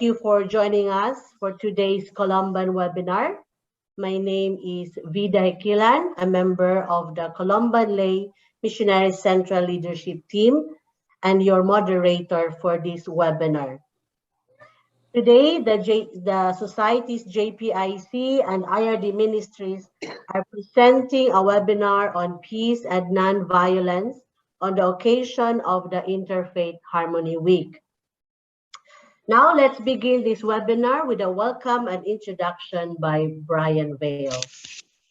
you for joining us for today's Columban webinar. My name is Vida Kilan, a member of the Columban Lay Missionary Central Leadership Team and your moderator for this webinar. Today, the Society's JPIC and IRD ministries are presenting a webinar on peace and nonviolence on the occasion of the Interfaith Harmony Week. Now, let's begin this webinar with a welcome and introduction by Brian Vale.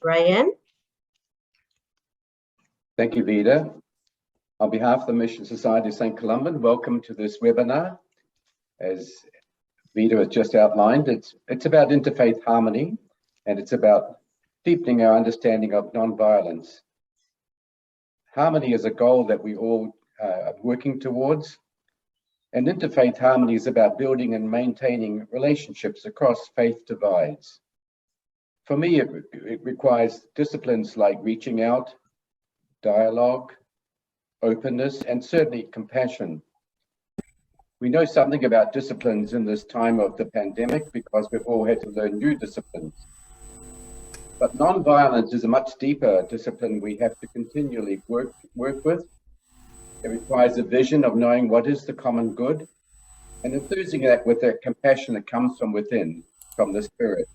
Brian? Thank you, Vida. On behalf of the Mission Society of St. Columban, welcome to this webinar. As Vida has just outlined, it's about interfaith harmony, and it's about deepening our understanding of nonviolence. Harmony is a goal that we all are working towards, and interfaith harmony is about building and maintaining relationships across faith divides. For me, it requires disciplines like reaching out, dialogue, openness, and certainly compassion. We know something about disciplines in this time of the pandemic because we've all had to learn new disciplines. But nonviolence is a much deeper discipline we have to continually work with. It requires a vision of knowing what is the common good and infusing that with that compassion that comes from within, from the Spirit.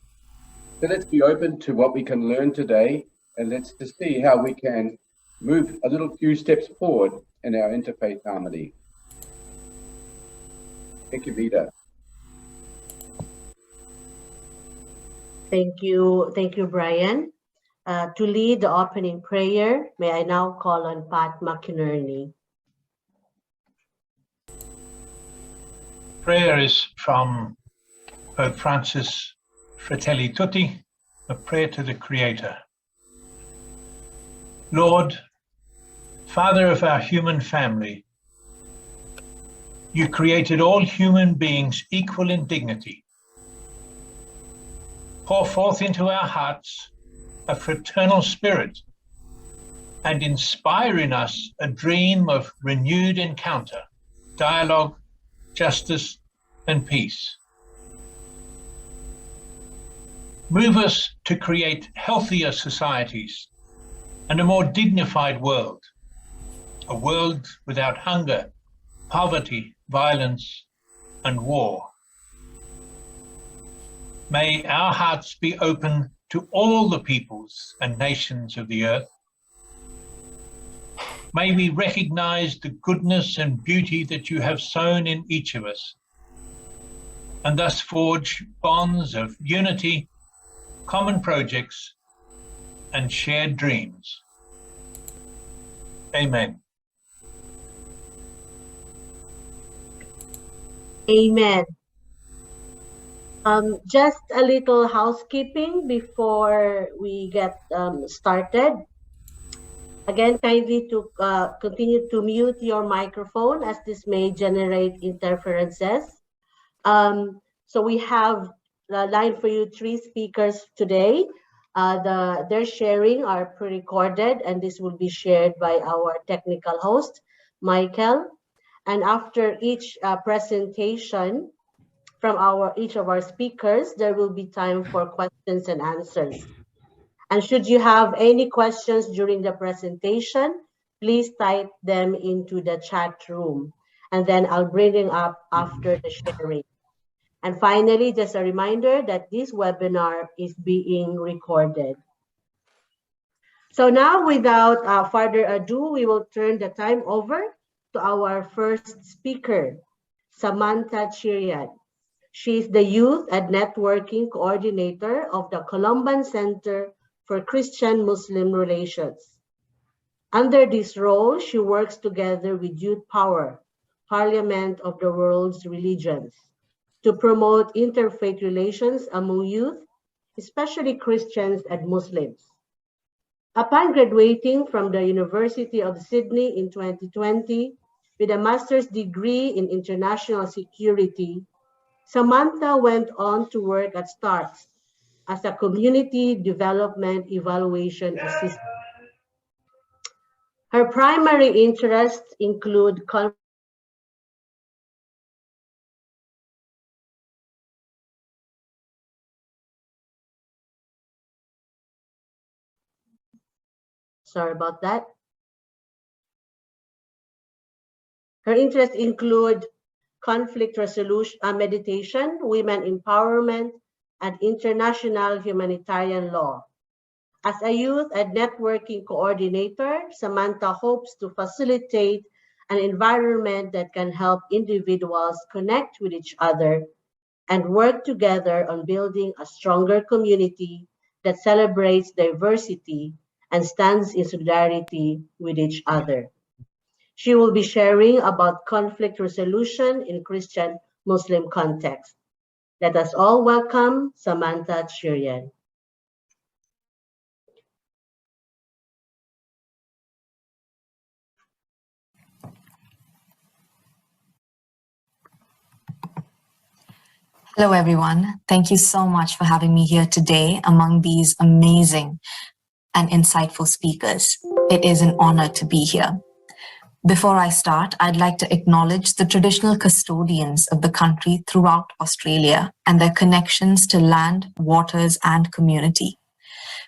So let's be open to what we can learn today, and let's just see how we can move a few steps forward in our interfaith harmony. Thank you, Vida. Thank you, Brian. To lead the opening prayer, may I now call on Pat McInerney. Prayer is from Pope Francis, Fratelli Tutti, a prayer to the Creator. Lord, Father of our human family, you created all human beings equal in dignity. Pour forth into our hearts a fraternal spirit and inspire in us a dream of renewed encounter, dialogue, justice, and peace. Move us to create healthier societies and a more dignified world, a world without hunger, poverty, violence, and war. May our hearts be open to all the peoples and nations of the earth. May we recognize the goodness and beauty that you have sown in each of us, and thus forge bonds of unity, common projects, and shared dreams. Amen. Amen. Just a little housekeeping before we get started. Again, kindly to continue to mute your microphone as this may generate interferences. So we have the line for you 3 speakers today. Their sharing are pre-recorded, and this will be shared by our technical host, Michael. And after each presentation from each of our speakers, there will be time for questions and answers. And should you have any questions during the presentation, please type them into the chat room, and then I'll bring them up after the sharing. And finally, just a reminder that this webinar is being recorded. So now, without further ado, we will turn the time over to our first speaker, Samantha Chiriad. She is the Youth and Networking Coordinator of the Columban Center for Christian-Muslim Relations. Under this role, she works together with Youth Power, Parliament of the World's Religions, to promote interfaith relations among youth, especially Christians and Muslims. Upon graduating from the University of Sydney in 2020 with a master's degree in international security, Samantha went on to work at STARTS as a community development evaluation assistant. Her primary interests include Sorry about that. Her interests include conflict resolution, meditation, women empowerment, and international humanitarian law. As a youth and networking coordinator, Samantha hopes to facilitate an environment that can help individuals connect with each other and work together on building a stronger community that celebrates diversity and stands in solidarity with each other. She will be sharing about conflict resolution in Christian Muslim context. Let us all welcome Samantha Chirian. Hello, everyone. Thank you so much for having me here today among these amazing and insightful speakers. It is an honor to be here. Before I start, I'd like to acknowledge the traditional custodians of the country throughout Australia and their connections to land, waters, and community.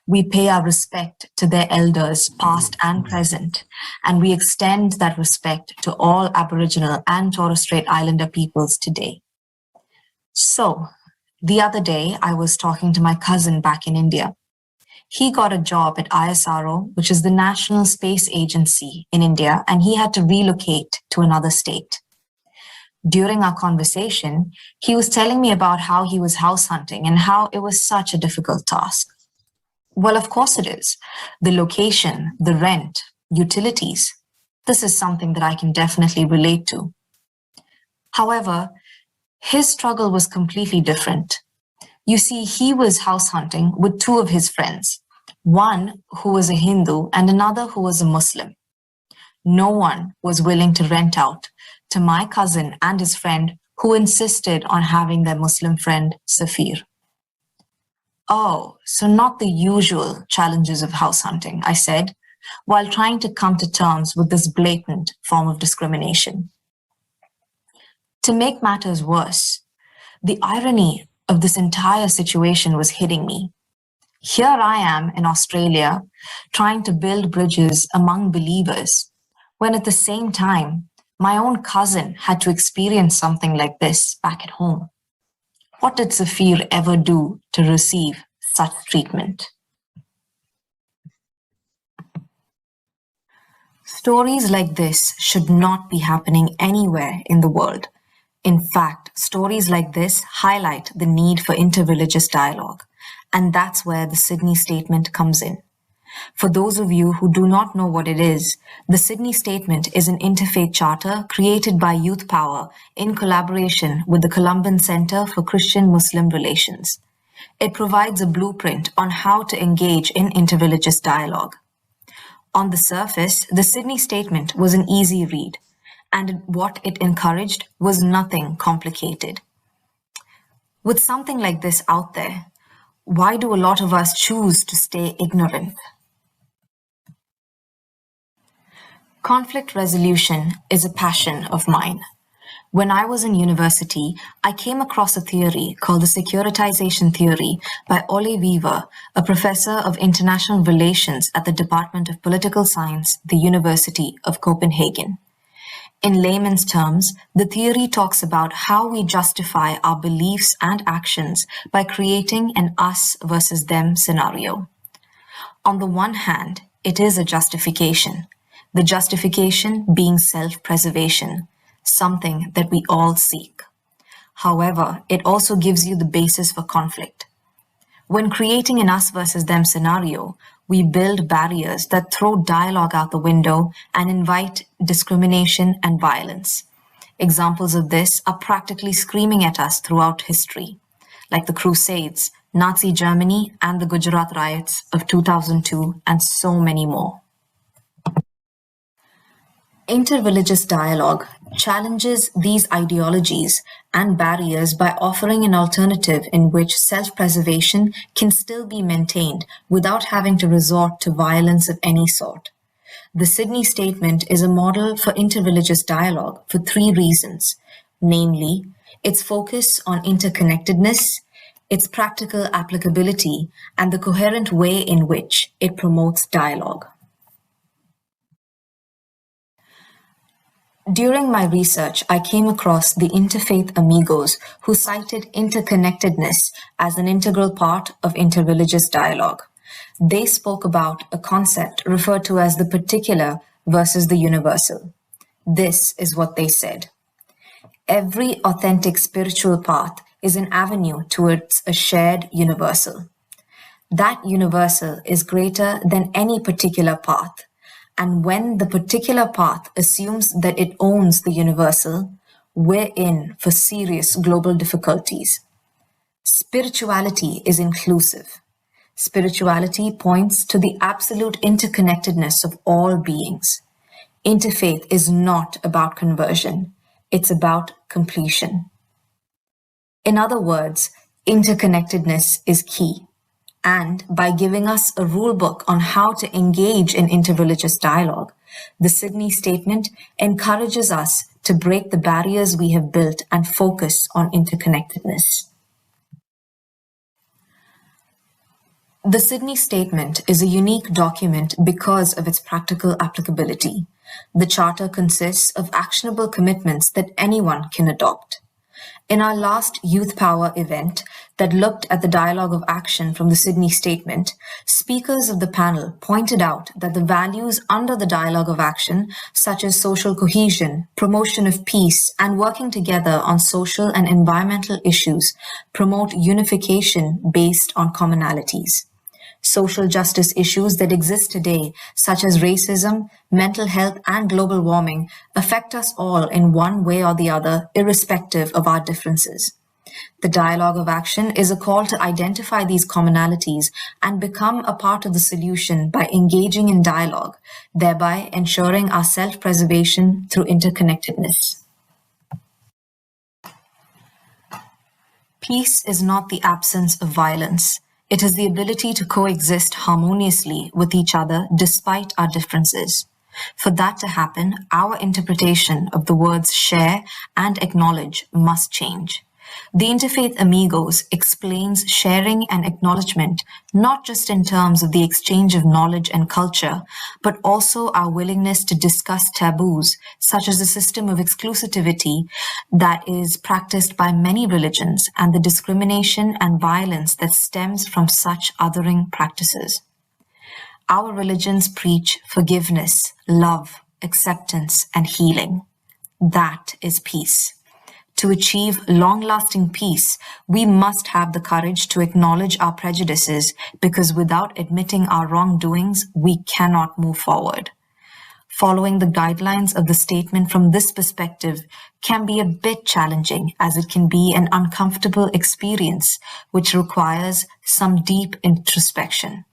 We pay our respect to their elders, past and present, and we extend that respect to all Aboriginal and Torres Strait Islander peoples today. So, the other day, I was talking to my cousin back in India. He got a job at ISRO, which is the National Space Agency in India, and he had to relocate to another state. During our conversation, he was telling me about how he was house hunting and how it was such a difficult task. Well, of course it is. The location, the rent, utilities. This is something that I can definitely relate to. However, his struggle was completely different. You see, he was house hunting with two of his friends, one who was a Hindu and another who was a Muslim. No one was willing to rent out to my cousin and his friend who insisted on having their Muslim friend Safir. Oh, so not the usual challenges of house hunting, I said, while trying to come to terms with this blatant form of discrimination. To make matters worse, the irony of this entire situation was hitting me. Here I am in Australia trying to build bridges among believers, when at the same time, my own cousin had to experience something like this back at home. What did Safir ever do to receive such treatment? Stories like this should not be happening anywhere in the world. In fact, stories like this highlight the need for interreligious dialogue, and that's where the Sydney Statement comes in. For those of you who do not know what it is, the Sydney Statement is an interfaith charter created by Youth Power in collaboration with the Columban Centre for Christian-Muslim Relations. It provides a blueprint on how to engage in interreligious dialogue. On the surface, the Sydney Statement was an easy read, and what it encouraged was nothing complicated. With something like this out there, why do a lot of us choose to stay ignorant? Conflict resolution is a passion of mine. When I was in university, I came across a theory called the securitization theory by Ole Weaver, a professor of international relations at the Department of Political Science, the University of Copenhagen. In layman's terms, the theory talks about how we justify our beliefs and actions by creating an us versus them scenario. On the one hand, it is a justification, the justification being self-preservation, something that we all seek. However, it also gives you the basis for conflict. When creating an us versus them scenario, we build barriers that throw dialogue out the window and invite discrimination and violence. Examples of this are practically screaming at us throughout history, like the Crusades, Nazi Germany, and the Gujarat riots of 2002, and so many more. Interreligious dialogue challenges these ideologies and barriers by offering an alternative in which self-preservation can still be maintained without having to resort to violence of any sort. The Sydney Statement is a model for interreligious dialogue for three reasons, namely, its focus on interconnectedness, its practical applicability, and the coherent way in which it promotes dialogue. During my research, I came across the Interfaith Amigos who cited interconnectedness as an integral part of interreligious dialogue. They spoke about a concept referred to as the particular versus the universal. This is what they said. Every authentic spiritual path is an avenue towards a shared universal. That universal is greater than any particular path. And when the particular path assumes that it owns the universal, we're in for serious global difficulties. Spirituality is inclusive. Spirituality points to the absolute interconnectedness of all beings. Interfaith is not about conversion. It's about completion. In other words, interconnectedness is key. And by giving us a rule book on how to engage in interreligious dialogue, the Sydney Statement encourages us to break the barriers we have built and focus on interconnectedness. The Sydney Statement is a unique document because of its practical applicability. The Charter consists of actionable commitments that anyone can adopt. In our last Youth Power event that looked at the dialogue of action from the Sydney Statement, speakers of the panel pointed out that the values under the dialogue of action, such as social cohesion, promotion of peace, and working together on social and environmental issues, promote unification based on commonalities. Social justice issues that exist today, such as racism, mental health, and global warming, affect us all in one way or the other, irrespective of our differences. The dialogue of action is a call to identify these commonalities and become a part of the solution by engaging in dialogue, thereby ensuring our self-preservation through interconnectedness. Peace is not the absence of violence. It is the ability to coexist harmoniously with each other despite our differences. For that to happen, our interpretation of the words share and acknowledge must change. The Interfaith Amigos explains sharing and acknowledgement not just in terms of the exchange of knowledge and culture, but also our willingness to discuss taboos, such as the system of exclusivity that is practiced by many religions and the discrimination and violence that stems from such othering practices. Our religions preach forgiveness, love, acceptance, and healing. That is peace. To achieve long-lasting peace, we must have the courage to acknowledge our prejudices, because without admitting our wrongdoings, we cannot move forward. Following the guidelines of the statement from this perspective can be a bit challenging, as it can be an uncomfortable experience which requires some deep introspection,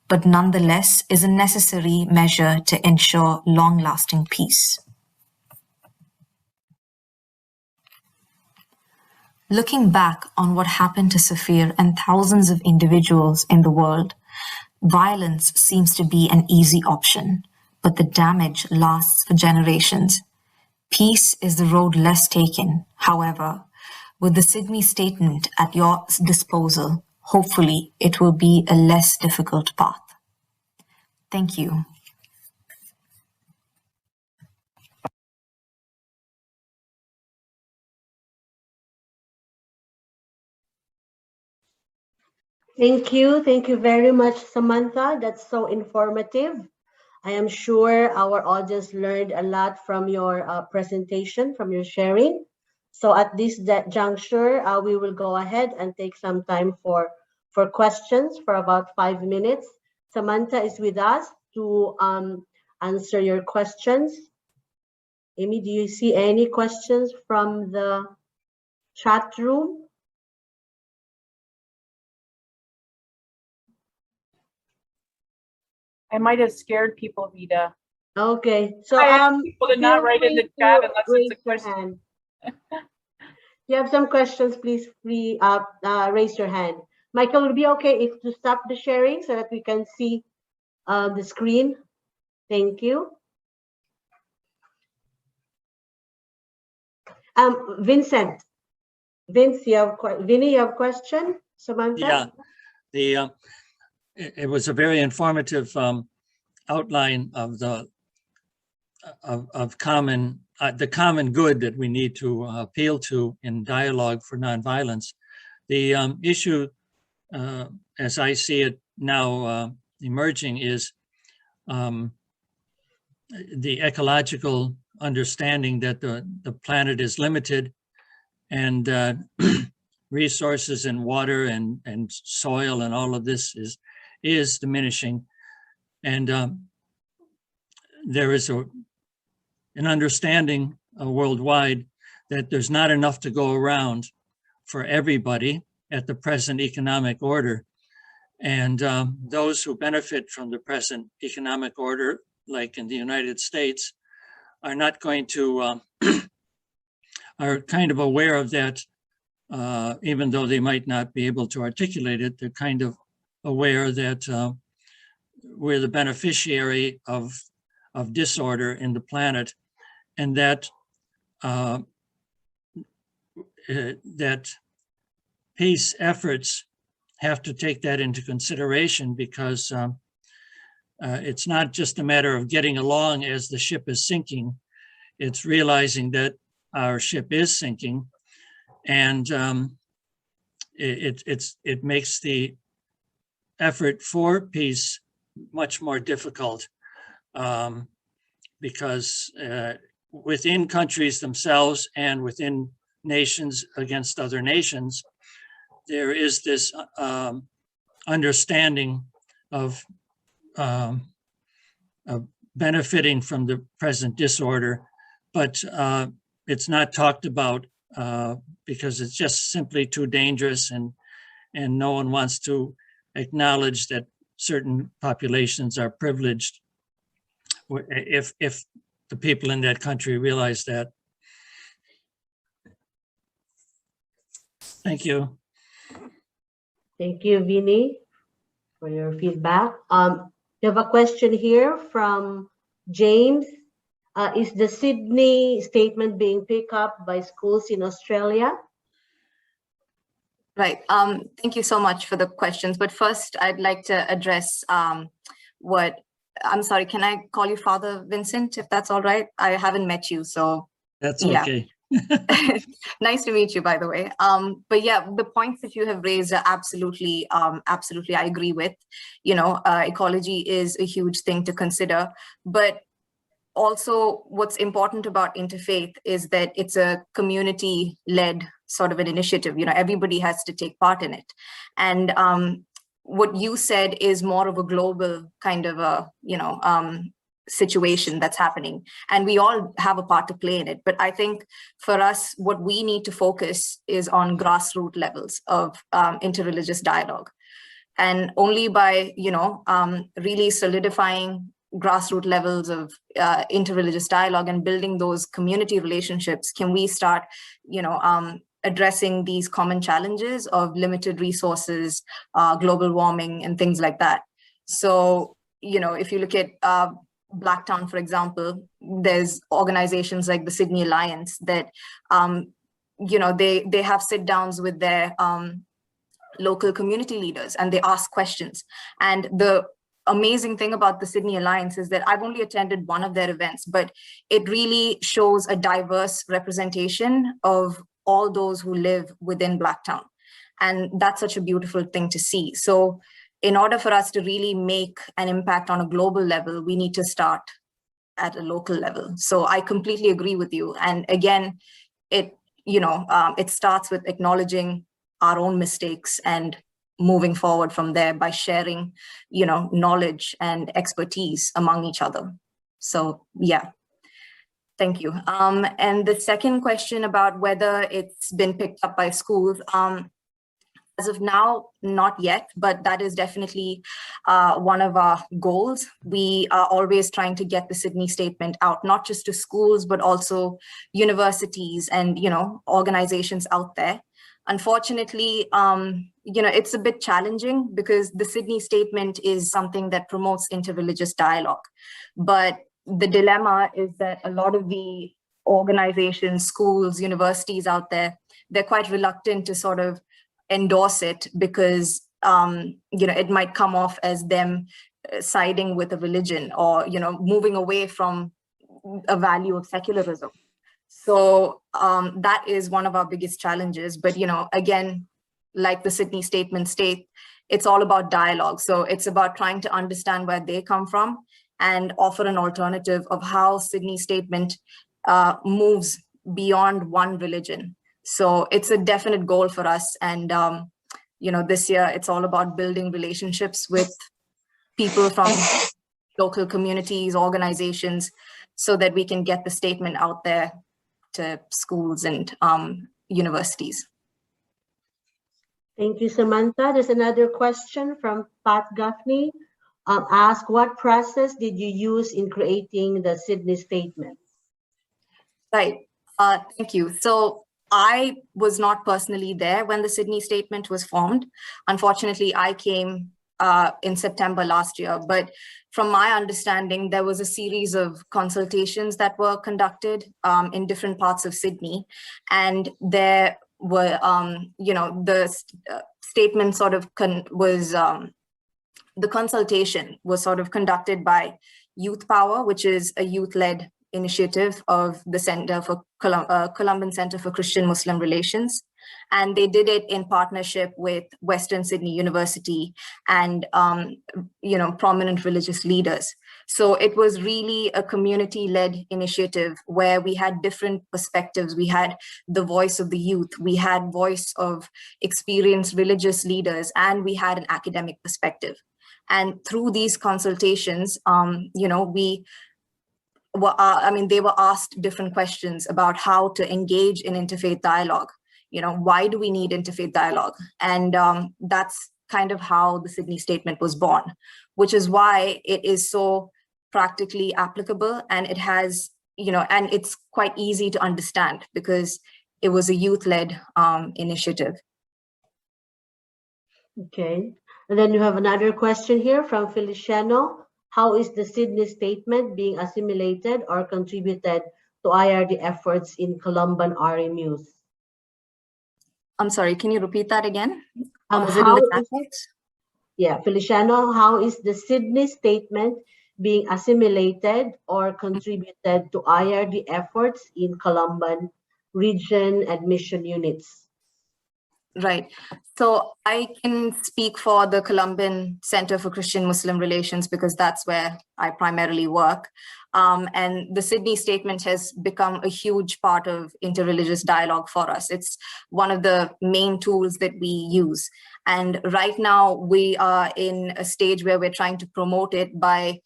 but nonetheless is a necessary measure to ensure long-lasting peace. Looking back on what happened to Safir and thousands of individuals in the world, violence seems to be an easy option, but the damage lasts for generations. Peace is the road less taken. However, with the Sydney Statement at your disposal, hopefully it will be a less difficult path. Thank you. Thank you. Thank you very much, Samantha. That's so informative. I am sure our audience learned a lot from your presentation, from your sharing. So at this juncture, we will go ahead and take some time for questions for about 5 minutes. Samantha is with us to answer your questions. Amy, do you see any questions from the chat room? I might have scared people, Vida. Okay, so I ask people to not write in the chat unless it's a question. If you have some questions, please raise your hand. Michael, would it be okay if to stop the sharing so that we can see the screen? Thank you. Vincent, Vince, Vinny, you have a question? Samantha? Yeah, it was a very informative outline of the of common the common good that we need to appeal to in dialogue for nonviolence. The issue, as I see it now emerging, is the ecological understanding that the planet is limited, and resources and water and soil and all of this is diminishing. And there is an understanding worldwide that there's not enough to go around for everybody at the present economic order. And those who benefit from the present economic order, like in the United States, are not going to, are kind of aware of that, even though they might not be able to articulate it. They're kind of aware that we're the beneficiary of disorder in the planet, and that that peace efforts have to take that into consideration, because it's not just a matter of getting along as the ship is sinking. It's realizing that our ship is sinking, and it makes the effort for peace much more difficult, because within countries themselves and within nations against other nations, there is this understanding of benefiting from the present disorder, but it's not talked about because it's just simply too dangerous, and no one wants to acknowledge that certain populations are privileged if the people in that country realize that. Thank you. Thank you, Vinny, for your feedback. We have a question here from James. Is the Sydney statement being picked up by schools in Australia? Right. Thank you so much for the questions. But first, I'd like to address I'm sorry, can I call you Father Vincent, if that's all right? I haven't met you, so. That's yeah. okay. Nice to meet you, by the way. But yeah, the points that you have raised are absolutely, I agree with. You know, ecology is a huge thing to consider. But also, what's important about Interfaith is that it's a community-led sort of an initiative. You know, everybody has to take part in it. And what you said is more of a global kind of a, situation that's happening, and we all have a part to play in it. But I think for us, what we need to focus is on grassroots levels of interreligious dialogue, and only by really solidifying grassroots levels of interreligious dialogue and building those community relationships can we start addressing these common challenges of limited resources, global warming, and things like that. So if you look at Blacktown, for example, there's organizations like the Sydney Alliance that, they have sit downs with their local community leaders, and they ask questions. And the amazing thing about the Sydney Alliance is that I've only attended one of their events, but it really shows a diverse representation of all those who live within Blacktown. And that's such a beautiful thing to see. So in order for us to really make an impact on a global level, we need to start at a local level. So I completely agree with you. And again, it starts with acknowledging our own mistakes and moving forward from there by sharing, knowledge and expertise among each other. So yeah, thank you. And the second question about whether it's been picked up by schools, as of now, not yet, but that is definitely one of our goals. We are always trying to get the Sydney Statement out, not just to schools, but also universities and, organizations out there. Unfortunately, it's a bit challenging because the Sydney Statement is something that promotes interreligious dialogue. But the dilemma is that a lot of the organizations, schools, universities out there, they're quite reluctant to sort of endorse it because, it might come off as them siding with a religion or, moving away from a value of secularism. So that is one of our biggest challenges. But, you know, again, like the Sydney Statement state, it's all about dialogue. So it's about trying to understand where they come from and offer an alternative of how Sydney Statement moves beyond one religion. So it's a definite goal for us. And, you know, this year it's all about building relationships with people from local communities, organizations, so that we can get the statement out there to schools and universities. Thank you, Samantha. There's another question from Pat Gaffney. Ask, what process did you use in creating the Sydney Statement? Right. Thank you. So I was not personally there when the Sydney Statement was formed. Unfortunately, I came in September last year. But from my understanding, there was a series of consultations that were conducted in different parts of Sydney. And there were, you know, the statement sort of the consultation was sort of conducted by Youth Power, which is a youth-led initiative of the Center for Columban Center for Christian Muslim Relations. And they did it in partnership with Western Sydney University and, you know, prominent religious leaders. So it was really a community-led initiative where we had different perspectives. We had the voice of the youth, we had voice of experienced religious leaders, and we had an academic perspective. And through these consultations, you know, they were asked different questions about how to engage in interfaith dialogue. You know, why do we need interfaith dialogue? And that's kind of how the Sydney Statement was born, which is why it is so practically applicable, and it has, you know, and it's quite easy to understand because it was a youth-led initiative. Okay. And then you have another question here from Feliciano. How is the Sydney Statement being assimilated or contributed to IRD efforts in Columban RMUs? I'm sorry, can you repeat that again? Feliciano, how is the Sydney Statement being assimilated or contributed to IRD efforts in Columban region admission units? Right. So I can speak for the Columban Center for Christian Muslim Relations because that's where I primarily work. And the Sydney Statement has become a huge part of interreligious dialogue for us. It's one of the main tools that we use. And right now we are in a stage where we're trying to promote it by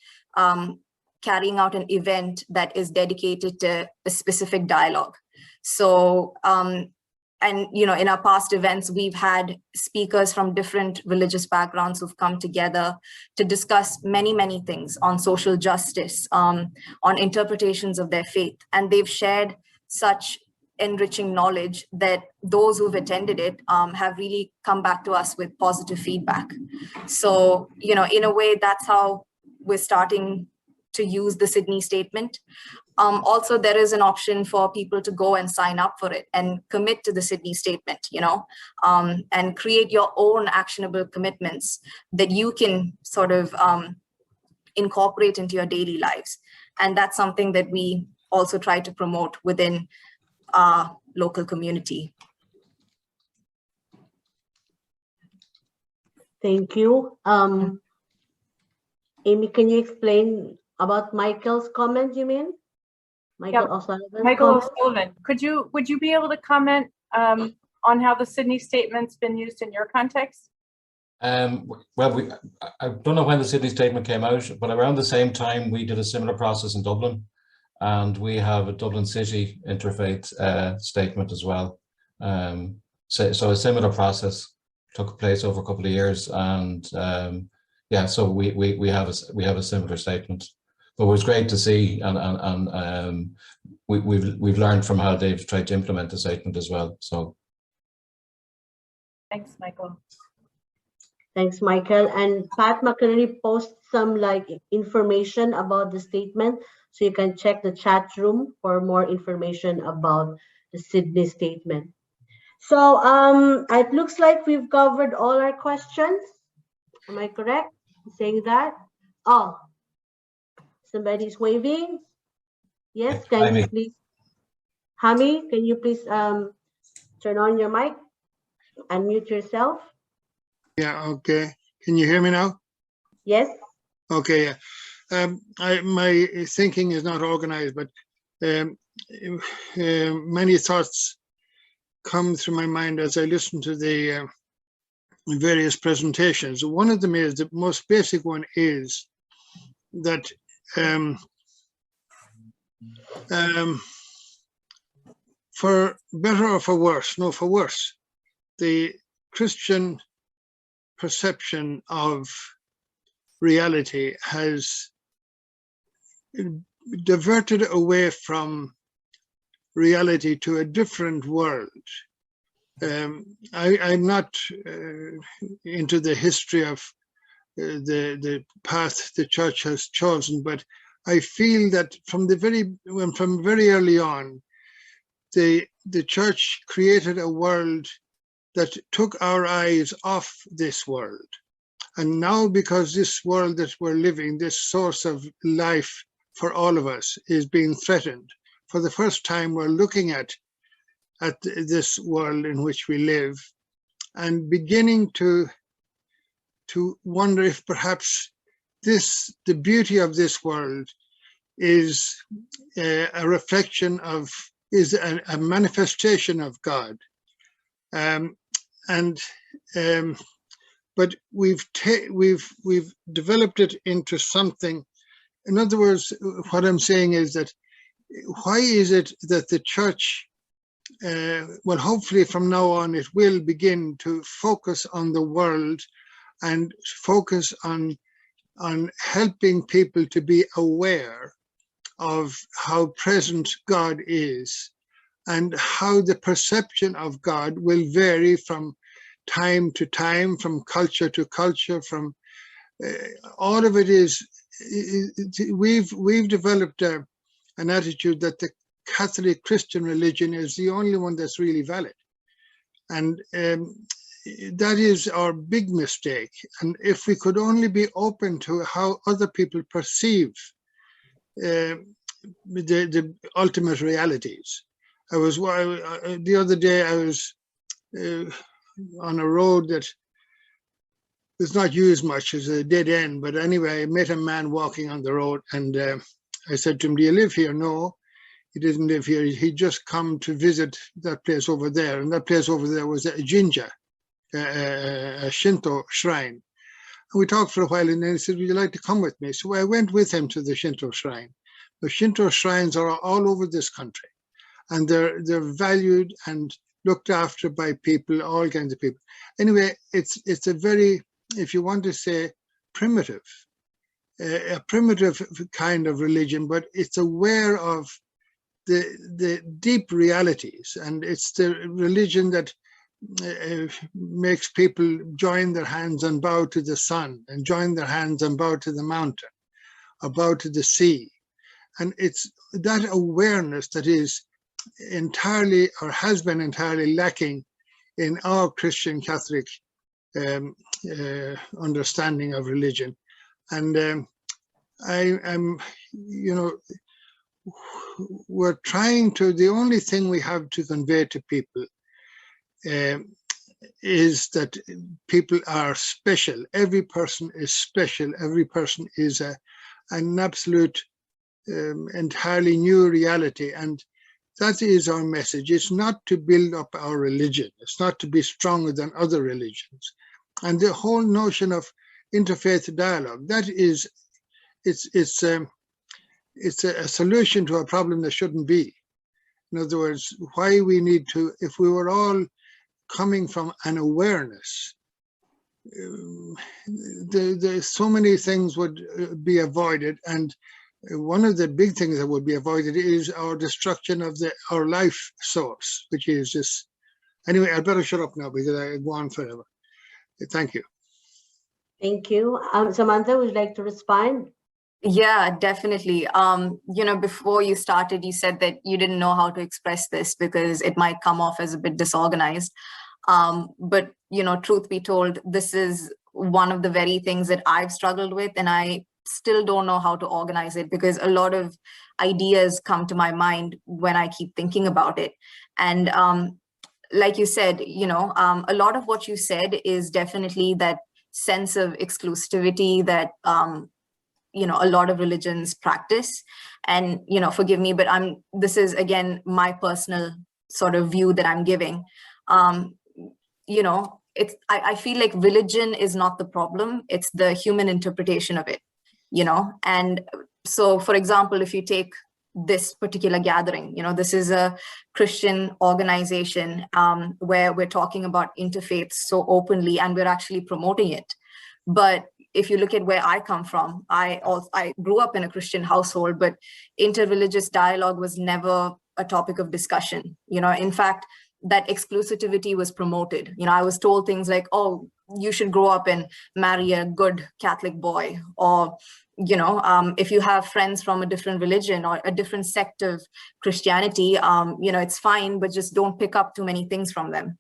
carrying out an event that is dedicated to a specific dialogue. So, and, you know, in our past events, we've had speakers from different religious backgrounds who've come together to discuss many, many things on social justice, on interpretations of their faith. And they've shared such enriching knowledge that those who've attended it have really come back to us with positive feedback. So, you know, in a way, that's how we're starting to use the Sydney Statement. Also, there is an option for people to go and sign up for it and commit to the Sydney Statement, you know, and create your own actionable commitments that you can sort of incorporate into your daily lives. And that's something that we also try to promote within our local community. Thank you. Amy, can you explain about Michael's comment, you mean? Michael O'Sullivan. Would you be able to comment on how the Sydney Statement's been used in your context? Well, I don't know when the Sydney Statement came out, but around the same time we did a similar process in Dublin, and we have a Dublin City Interfaith Statement as well. So a similar process took place over a couple of years, and yeah, so we have a similar statement. But it was great to see, and we've learned from how they've tried to implement the statement as well. So, thanks, Michael. Thanks, Michael. And Pat McInerney posts some information about the statement, so you can check the chat room for more information about the Sydney Statement. So it looks like we've covered all our questions. Am I correct in saying that? Oh. Somebody's waving. Yes, can you please? Hami, can you please turn on your mic, unmute yourself? Yeah, okay. Can you hear me now? Yes. Okay, yeah. My thinking is not organized, but many thoughts come through my mind as I listen to the various presentations. One of them is, the most basic one is that for better or for worse, no, for worse, the Christian perception of reality has diverted away from reality to a different world. I'm not into the history of the path the church has chosen, but I feel that from very early on, the church created a world that took our eyes off this world. And now, because this world that we're living, this source of life for all of us, is being threatened, for the first time we're looking at this world in which we live and beginning to wonder if perhaps the beauty of this world is a reflection of, is a manifestation of God. But we've developed it into something. In other words, what I'm saying is that, why is it that the church, well, hopefully from now on, it will begin to focus on the world and focus on helping people to be aware of how present God is and how the perception of God will vary from time to time, from culture to culture, from all of it is, we've developed an attitude that the Catholic Christian religion is the only one that's really valid. And that is our big mistake. And if we could only be open to how other people perceive the ultimate realities. The other day I was on a road that is not used much, as a dead end, but anyway, I met a man walking on the road, and I said to him, "Do you live here?" No, he didn't live here. He'd just come to visit that place over there, and that place over there was a jinja, a Shinto shrine. And we talked for a while, and then he said, "Would you like to come with me?" So I went with him to the Shinto shrine. The Shinto shrines are all over this country, and they're valued and looked after by people, all kinds of people. Anyway, it's a very, if you want to say, primitive, a primitive kind of religion, but it's aware of the deep realities, and it's the religion that makes people join their hands and bow to the sun, and join their hands and bow to the mountain, or bow to the sea. And it's that awareness that is entirely, or has been entirely, lacking in our Christian Catholic understanding of religion. And I'm, we're trying to, the only thing we have to convey to people is that people are special. Every person is special. Every person is an absolute, entirely new reality. And that is our message. It's not to build up our religion. It's not to be stronger than other religions. And the whole notion of interfaith dialogue, that is, it's a solution to a problem that shouldn't be. In other words, why we need to, if we were all coming from an awareness, so many things would be avoided. And one of the big things that would be avoided is our destruction of our life source, which is this. Anyway, I'd better shut up now because I go on forever. Thank you. Thank you. Samantha, would you like to respond? Yeah, definitely. Before you started, you said that you didn't know how to express this because it might come off as a bit disorganized. But, truth be told, this is one of the very things that I've struggled with. And I still don't know how to organize it, because a lot of ideas come to my mind when I keep thinking about it. And like you said, a lot of what you said is definitely that sense of exclusivity that a lot of religions practice. And forgive me, but this is again my personal sort of view that I'm giving. I feel like religion is not the problem, it's the human interpretation of it. And so, for example, if you take this particular gathering, this is a Christian organization where we're talking about interfaith so openly, and we're actually promoting it. But if you look at where I come from, I grew up in a Christian household, but interreligious dialogue was never a topic of discussion. In fact, that exclusivity was promoted. I was told things like, oh, you should grow up and marry a good Catholic boy, or if you have friends from a different religion or a different sect of Christianity, it's fine, but just don't pick up too many things from them.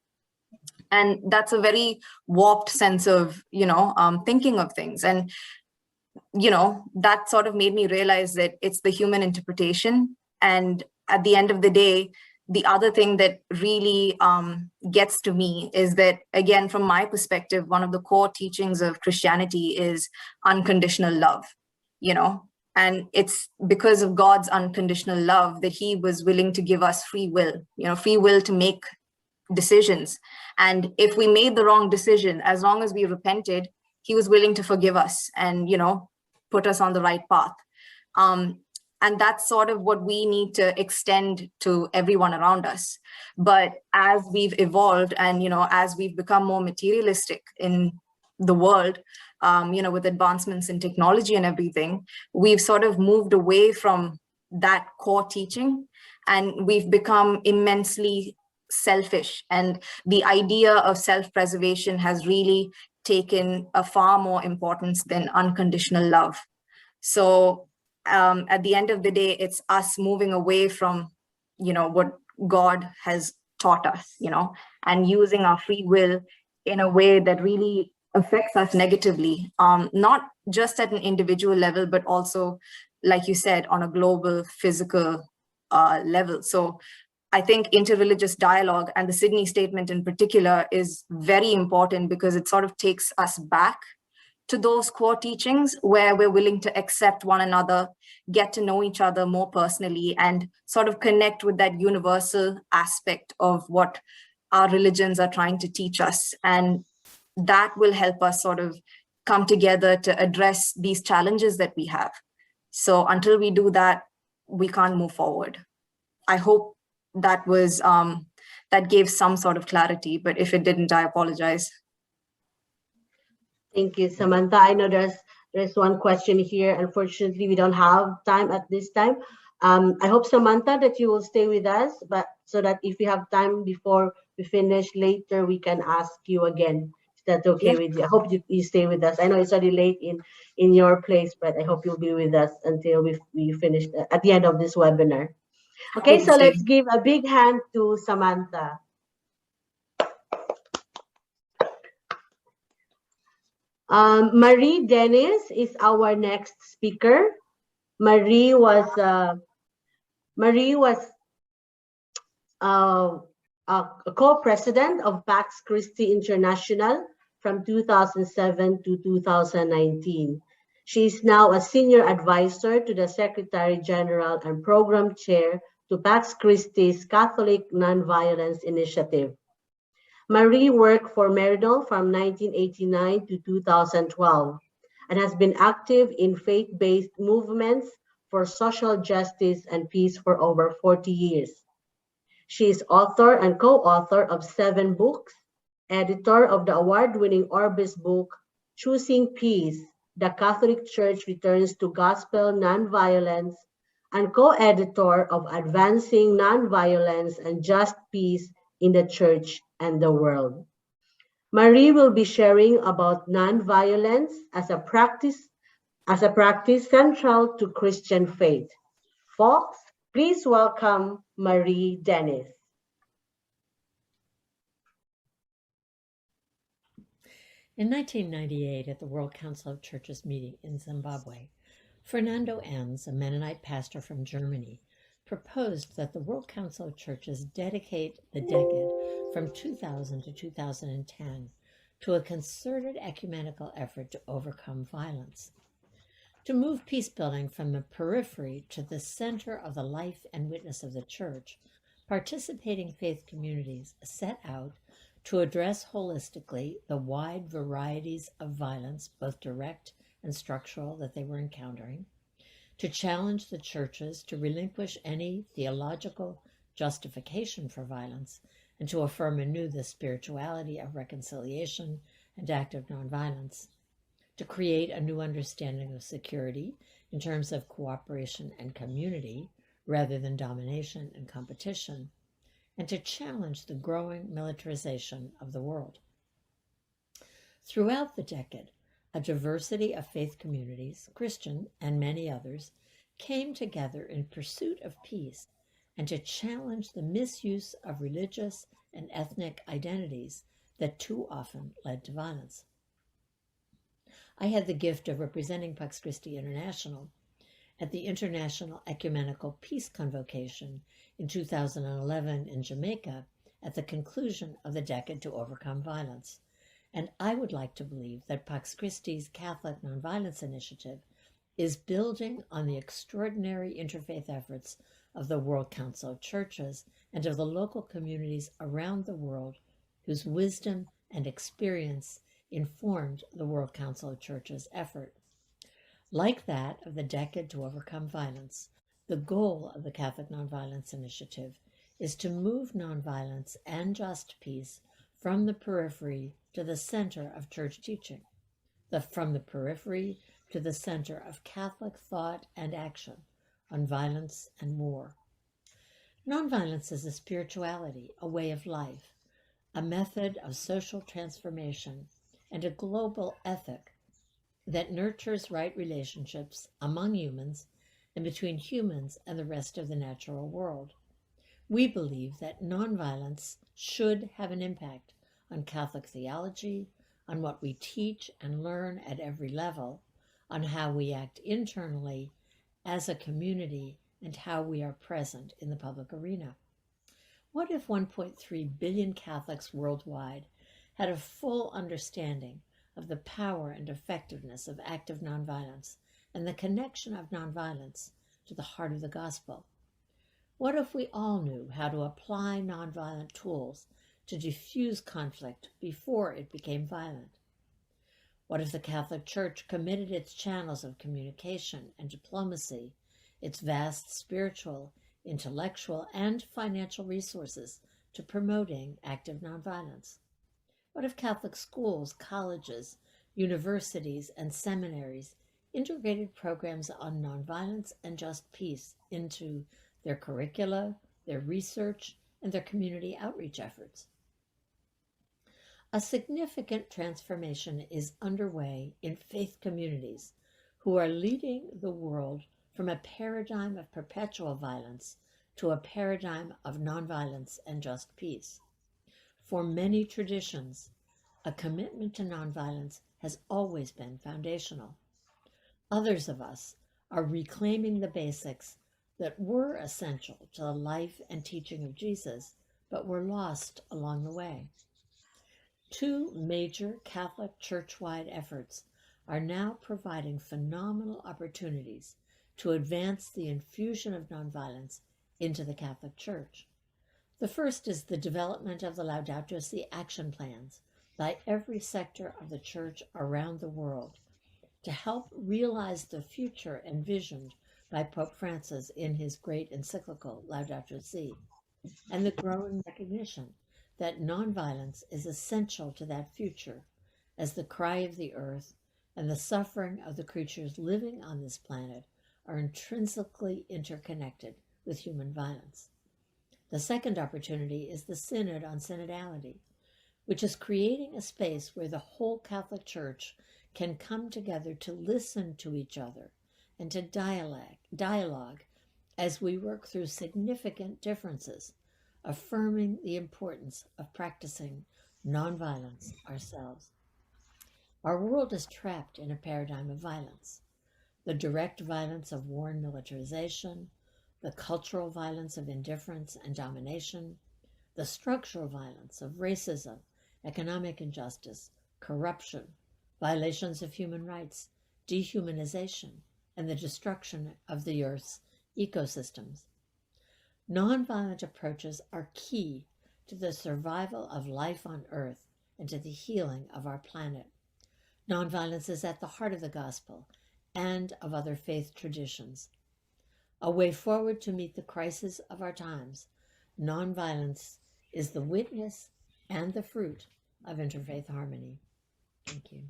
And that's a very warped sense of, thinking of things. And, that sort of made me realize that it's the human interpretation. And at the end of the day, the other thing that really gets to me is that, again, from my perspective, one of the core teachings of Christianity is unconditional love, and it's because of God's unconditional love that he was willing to give us free will to make decisions. And if we made the wrong decision, as long as we repented, he was willing to forgive us and, put us on the right path. And that's sort of what we need to extend to everyone around us. But as we've evolved and, as we've become more materialistic in the world, with advancements in technology and everything, we've sort of moved away from that core teaching, and we've become immensely selfish. And the idea of self-preservation has really taken a far more importance than unconditional love. So at the end of the day, it's us moving away from, what God has taught us, and using our free will in a way that really affects us negatively, not just at an individual level, but also, like you said, on a global physical level. So I think interreligious dialogue, and the Sydney Statement in particular, is very important because it sort of takes us back to those core teachings where we're willing to accept one another, get to know each other more personally, and sort of connect with that universal aspect of what our religions are trying to teach us. And that will help us sort of come together to address these challenges that we have. So until we do that, we can't move forward. I hope that was that gave some sort of clarity, but if it didn't, I apologize. Thank you, Samantha. I know there's one question here. Unfortunately, we don't have time at this time. I hope, Samantha, that you will stay with us, but so that if we have time before we finish later, we can ask you again. Is that okay with you? I hope you stay with us. I know it's already late in your place, but I hope you'll be with us until we finish at the end of this webinar. Okay, so let's give a big hand to Samantha. Marie Dennis is our next speaker. Marie was a co-president of Pax Christi International from 2007 to 2019. She is now a senior advisor to the Secretary General and Program Chair to Pax Christi's Catholic Nonviolence Initiative. Marie worked for Meridol from 1989 to 2012 and has been active in faith-based movements for social justice and peace for over 40 years. She is author and co-author of 7 books, editor of the award-winning Orbis book, Choosing Peace, The Catholic Church Returns to Gospel Nonviolence, and co-editor of Advancing Nonviolence and Just Peace in the Church and the World. Marie will be sharing about nonviolence as a practice central to Christian faith. Folks, please welcome Marie Dennis. In 1998, at the World Council of Churches meeting in Zimbabwe, Fernando Enns, a Mennonite pastor from Germany, proposed that the World Council of Churches dedicate the decade from 2000 to 2010 to a concerted ecumenical effort to overcome violence. To move peace building from the periphery to the center of the life and witness of the church, participating faith communities set out to address holistically the wide varieties of violence, both direct and structural, that they were encountering, to challenge the churches to relinquish any theological justification for violence, and to affirm anew the spirituality of reconciliation and active nonviolence, to create a new understanding of security in terms of cooperation and community rather than domination and competition, and to challenge the growing militarization of the world. Throughout the decade, a diversity of faith communities, Christian and many others, came together in pursuit of peace and to challenge the misuse of religious and ethnic identities that too often led to violence. I had the gift of representing Pax Christi International at the International Ecumenical Peace Convocation in 2011 in Jamaica at the conclusion of the Decade to Overcome Violence. And I would like to believe that Pax Christi's Catholic Nonviolence Initiative is building on the extraordinary interfaith efforts of the World Council of Churches and of the local communities around the world whose wisdom and experience informed the World Council of Churches' effort. Like that of the Decade to Overcome Violence, the goal of the Catholic Nonviolence Initiative is to move nonviolence and just peace from the periphery to the center of church teaching, from the periphery to the center of Catholic thought and action on violence and war. Nonviolence is a spirituality, a way of life, a method of social transformation, and a global ethic that nurtures right relationships among humans and between humans and the rest of the natural world. We believe that nonviolence should have an impact on Catholic theology, on what we teach and learn at every level, on how we act internally as a community, and how we are present in the public arena. What if 1.3 billion Catholics worldwide had a full understanding of the power and effectiveness of active nonviolence and the connection of nonviolence to the heart of the gospel? What if we all knew how to apply nonviolent tools to diffuse conflict before it became violent? What if the Catholic Church committed its channels of communication and diplomacy, its vast spiritual, intellectual, and financial resources to promoting active nonviolence? What if Catholic schools, colleges, universities, and seminaries integrated programs on nonviolence and just peace into their curricula, their research, and their community outreach efforts? A significant transformation is underway in faith communities who are leading the world from a paradigm of perpetual violence to a paradigm of nonviolence and just peace. For many traditions, a commitment to nonviolence has always been foundational. Others of us are reclaiming the basics that were essential to the life and teaching of Jesus, but were lost along the way. Two major Catholic church-wide efforts are now providing phenomenal opportunities to advance the infusion of nonviolence into the Catholic Church. The first is the development of the Laudato Si action plans by every sector of the Church around the world to help realize the future envisioned by Pope Francis in his great encyclical Laudato Si, and the growing recognition that nonviolence is essential to that future, as the cry of the earth and the suffering of the creatures living on this planet are intrinsically interconnected with human violence. The second opportunity is the Synod on Synodality, which is creating a space where the whole Catholic Church can come together to listen to each other and to dialogue as we work through significant differences, affirming the importance of practicing nonviolence ourselves. Our world is trapped in a paradigm of violence. The direct violence of war and militarization, the cultural violence of indifference and domination, the structural violence of racism, economic injustice, corruption, violations of human rights, dehumanization, and the destruction of the Earth's ecosystems. Nonviolent approaches are key to the survival of life on Earth and to the healing of our planet. Nonviolence is at the heart of the gospel and of other faith traditions. A way forward to meet the crisis of our times, nonviolence is the witness and the fruit of interfaith harmony. Thank you.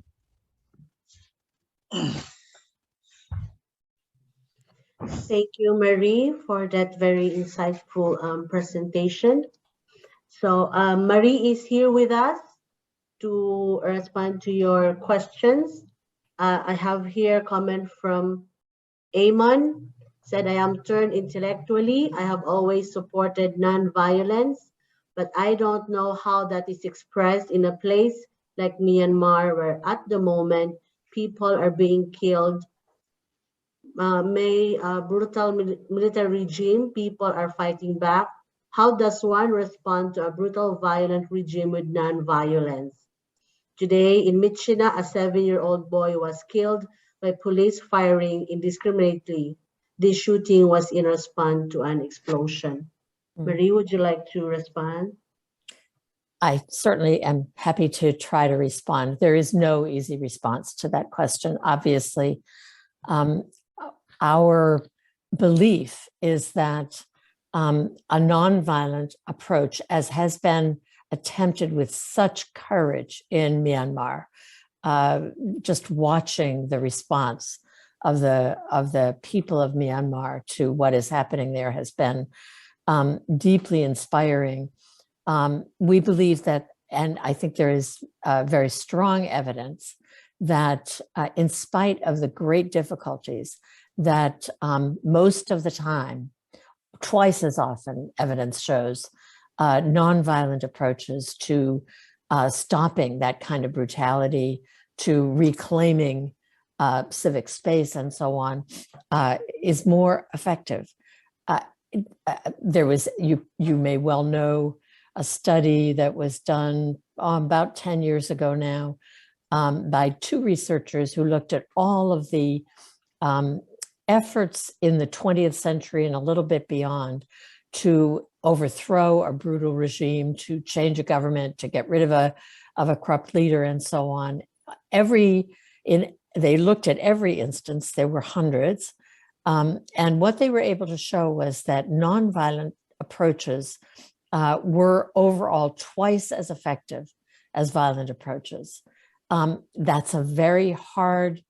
Thank you, Marie, for that very insightful presentation. So Marie is here with us to respond to your questions. I have here a comment from Amon, said, I am turned intellectually. I have always supported nonviolence, but I don't know how that is expressed in a place like Myanmar, where at the moment people are being killed. May brutal military regime, people are fighting back. How does one respond to a brutal, violent regime with non-violence? Today in Michina, a 7-year-old boy was killed by police firing indiscriminately. This shooting was in response to an explosion. Marie, would you like to respond? I certainly am happy to try to respond. There is no easy response to that question. Obviously, our belief is that a nonviolent approach, as has been attempted with such courage in Myanmar, just watching the response of the people of Myanmar to what is happening there has been deeply inspiring. We believe that, and I think there is very strong evidence that in spite of the great difficulties, that most of the time, twice as often, evidence shows nonviolent approaches to stopping that kind of brutality, to reclaiming civic space and so on, is more effective. There was, you may well know, a study that was done about 10 years ago now by 2 researchers who looked at all of the efforts in the 20th century and a little bit beyond to overthrow a brutal regime, to change a government, to get rid of a corrupt leader and so on. They looked at every instance, there were hundreds, and what they were able to show was that nonviolent approaches were overall twice as effective as violent approaches. That's a very hard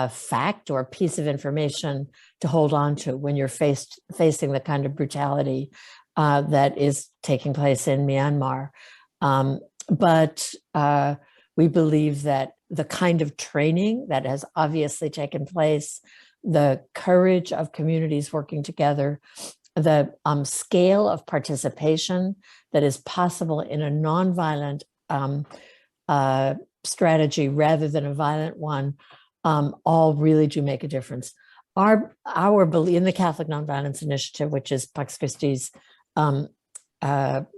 fact or piece of information to hold on to when you're facing the kind of brutality that is taking place in Myanmar. But we believe that the kind of training that has obviously taken place, the courage of communities working together, the scale of participation that is possible in a nonviolent strategy rather than a violent one, all really do make a difference. Our belief in the Catholic Nonviolence Initiative, which is Pax Christi's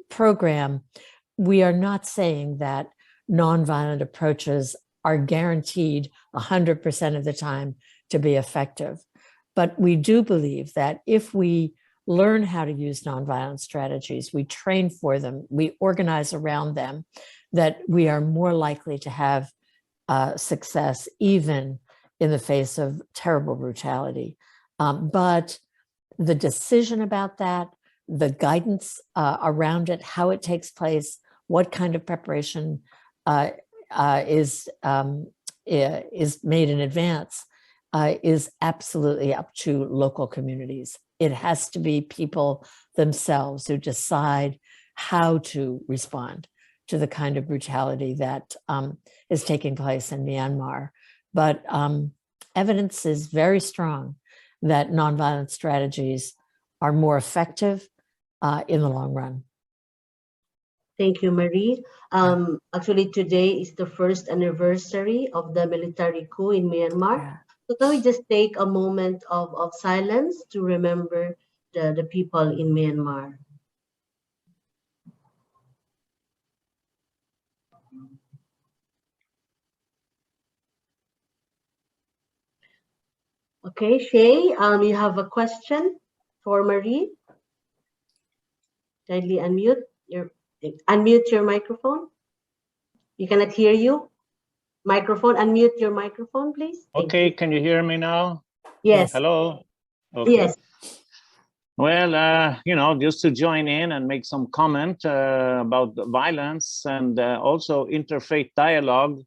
program, we are not saying that nonviolent approaches are guaranteed 100% of the time to be effective. But we do believe that if we learn how to use nonviolent strategies, we train for them, we organize around them, that we are more likely to have success even in the face of terrible brutality. But the decision about that, the guidance around it, how it takes place, what kind of preparation is made in advance is absolutely up to local communities. It has to be people themselves who decide how to respond to the kind of brutality that is taking place in Myanmar. But evidence is very strong that nonviolent strategies are more effective in the long run. Thank you, Marie. Actually, today is the first anniversary of the military coup in Myanmar. Yeah. So can we just take a moment of silence to remember the people in Myanmar? Okay, Shay, you have a question for Marie? Kindly unmute your microphone. We cannot hear you. Microphone, unmute your microphone, please. Thank Okay, you. can you hear me now? Yes. Hello? Okay. Yes. Well, just to join in and make some comment about the violence and also interfaith dialogue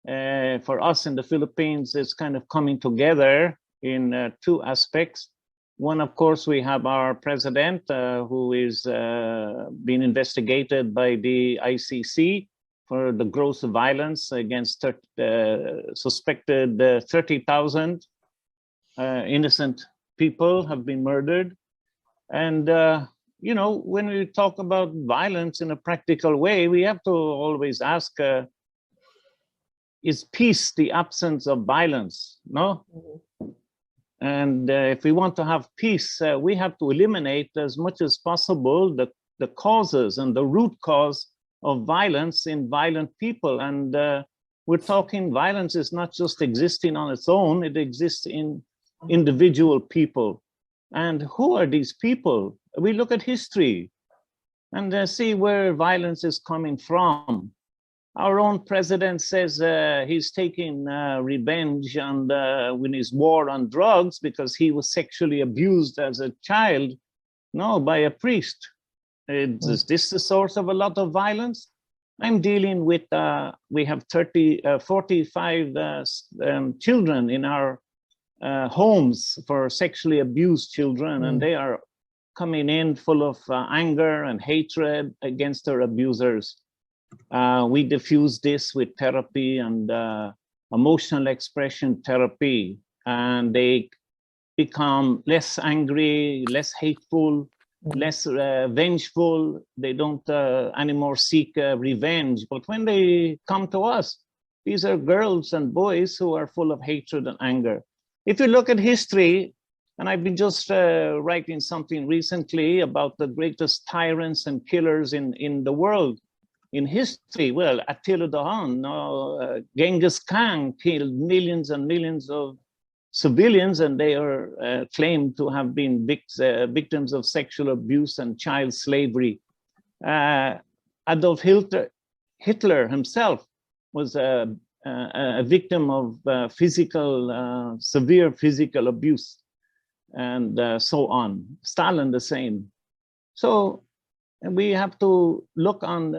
for us in the Philippines is kind of coming together in two aspects. One, of course, we have our president who is being investigated by the ICC for the gross violence against suspected 30,000 innocent people have been murdered. And, when we talk about violence in a practical way, we have to always ask, is peace the absence of violence? No? And if we want to have peace, we have to eliminate as much as possible the causes and the root cause of violence in violent people. And we're talking violence is not just existing on its own, it exists in individual people. And who are these people? We look at history and see where violence is coming from. Our own president says he's taking revenge on with his war on drugs because he was sexually abused as a child, no, by a priest. Is this the source of a lot of violence? I'm dealing with, we have 45 children in our homes for sexually abused children, and they are coming in full of anger and hatred against their abusers. We diffuse this with therapy and emotional expression therapy, and they become less angry, less hateful, less vengeful. They don't anymore seek revenge. But when they come to us, these are girls and boys who are full of hatred and anger. If you look at history, and I've been just writing something recently about the greatest tyrants and killers in the world. In history, well, Attila the Hun, Genghis Khan killed millions and millions of civilians, and they are claimed to have been victims of sexual abuse and child slavery. Adolf Hitler himself was a victim of severe physical abuse, and so on. Stalin the same. So we have to look on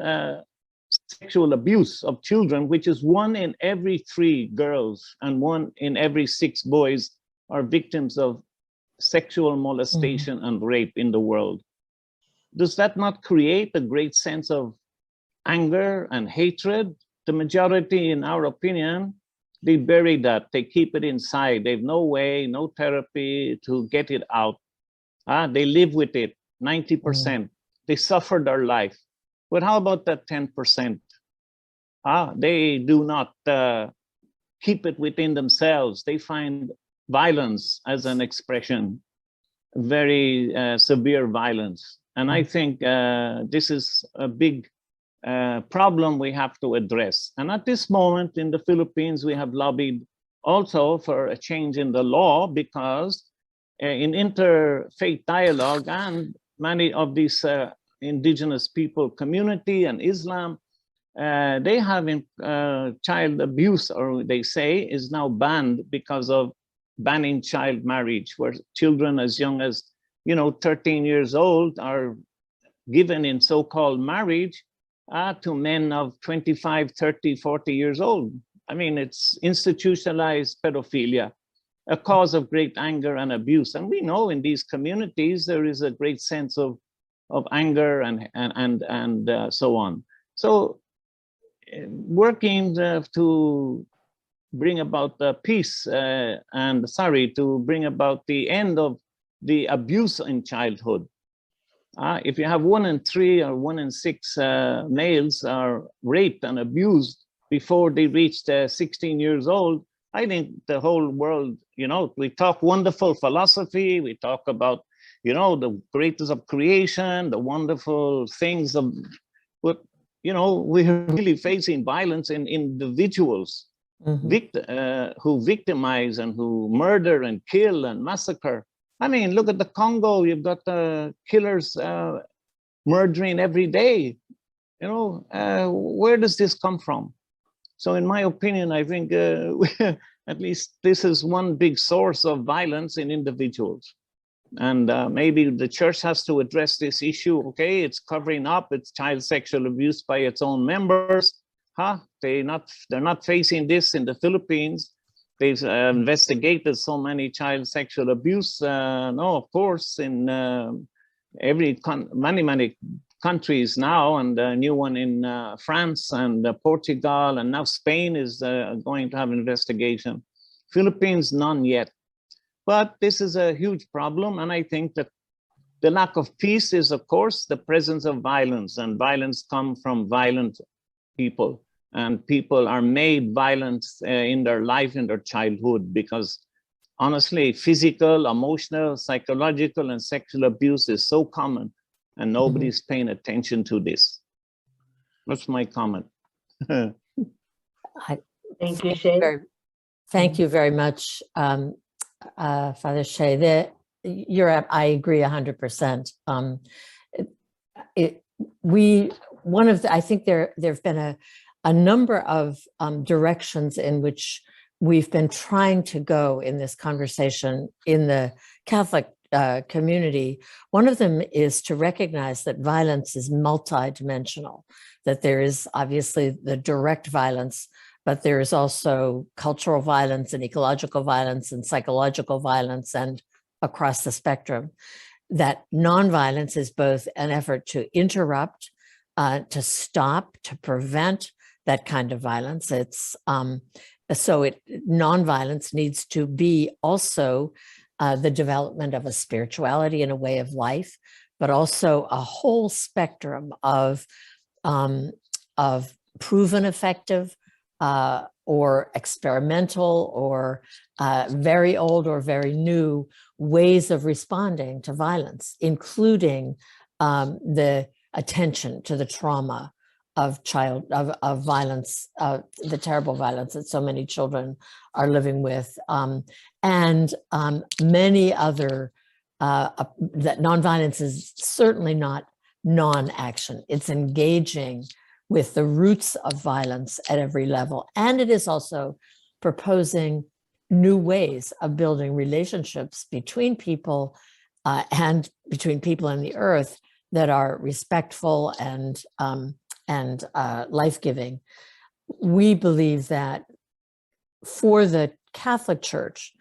sexual abuse of children, which is 1 in every 3 girls and 1 in every 6 boys are victims of sexual molestation and rape in the world. Does that not create a great sense of anger and hatred? The majority, in our opinion, they bury that, they keep it inside. They have no way, no therapy to get it out. They live with it, 90%. They suffer their life. But how about that 10%? They do not keep it within themselves. They find violence as an expression, very severe violence. And I think this is a big problem we have to address. And at this moment in the Philippines, we have lobbied also for a change in the law because in interfaith dialogue and many of these indigenous people community and Islam, they have child abuse, or they say, is now banned because of banning child marriage, where children as young as 13 years old are given in so-called marriage to men of 25, 30, 40 years old. I mean, it's institutionalized pedophilia, a cause of great anger and abuse. And we know in these communities, there is a great sense of anger and so on. So working to bring about peace to bring about the end of the abuse in childhood. If you have 1 in 3 or 1 in 6 males are raped and abused before they reach 16 years old, I think the whole world, we talk wonderful philosophy, we talk about, the greatness of creation, the wonderful things of, but, we're really facing violence in individuals who victimize and who murder and kill and massacre. I mean, look at the Congo, you've got killers murdering every day. Where does this come from? So in my opinion, I think at least this is one big source of violence in individuals. And maybe the church has to address this issue. Okay, it's covering up, it's child sexual abuse by its own members. They're not facing this in the Philippines. They've investigated so many child sexual abuse. No, of course, in many countries now, and a new one in France and Portugal, and now Spain is going to have investigation. Philippines, none yet. But this is a huge problem, and I think that the lack of peace is, of course, the presence of violence, and violence comes from violent people, and people are made violent in their life, in their childhood, because honestly, physical, emotional, psychological, and sexual abuse is so common, and nobody's paying attention to this. That's my comment. Thank you, Shane. Thank you very much, Father Shea. I agree 100%. I think there have been a number of directions in which we've been trying to go in this conversation in the Catholic community. One of them is to recognize that violence is multidimensional, that there is obviously the direct violence, but there is also cultural violence and ecological violence and psychological violence and across the spectrum. That nonviolence is both an effort to interrupt, to stop, to prevent that kind of violence. Nonviolence needs to be also the development of a spirituality and a way of life, but also a whole spectrum of proven effective or experimental or very old or very new ways of responding to violence, including the attention to the trauma of violence, the terrible violence that so many children are living with, and many other, that nonviolence is certainly not non-action. It's engaging with the roots of violence at every level. And it is also proposing new ways of building relationships between people and between people and the earth that are respectful and life-giving. We believe that for the Catholic Church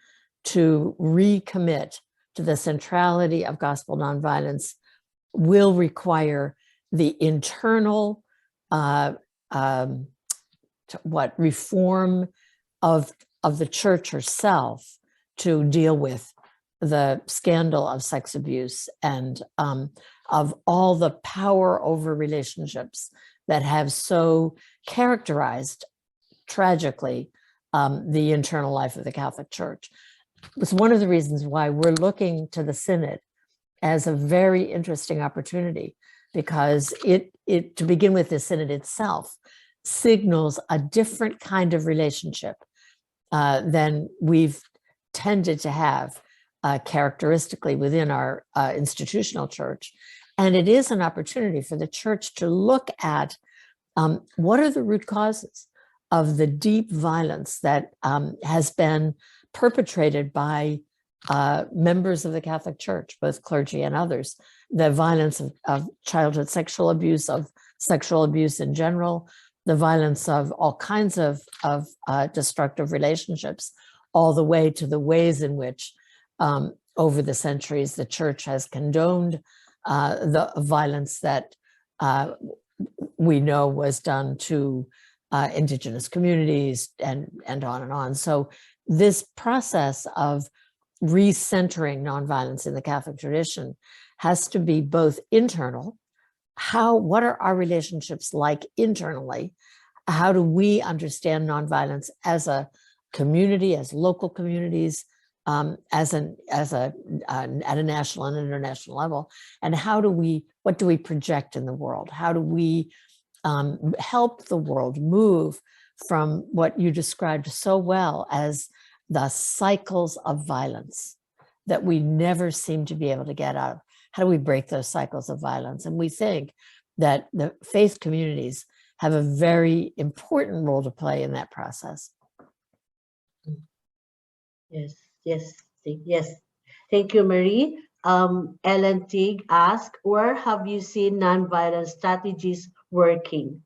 to recommit to the centrality of gospel nonviolence will require the internal reform of the church herself to deal with the scandal of sex abuse and of all the power over relationships that have so characterized, tragically, the internal life of the Catholic Church. It's one of the reasons why we're looking to the Synod as a very interesting opportunity, because it to begin with, the Synod itself signals a different kind of relationship than we've tended to have characteristically within our institutional church. And it is an opportunity for the church to look at what are the root causes of the deep violence that has been perpetrated by members of the Catholic Church, both clergy and others, the violence of childhood sexual abuse, of sexual abuse in general, the violence of all kinds of destructive relationships, all the way to the ways in which over the centuries the church has condoned the violence that we know was done to indigenous communities and on and on. So this process of recentering nonviolence in the Catholic tradition has to be both internal. What are our relationships like internally? How do we understand nonviolence as a community, as local communities, at a national and international level? And what do we project in the world? How do we help the world move from what you described so well as the cycles of violence that we never seem to be able to get out of? How do we break those cycles of violence? And we think that the faith communities have a very important role to play in that process. Yes. Thank you, Marie. Ellen Teague asked, where have you seen nonviolent strategies working?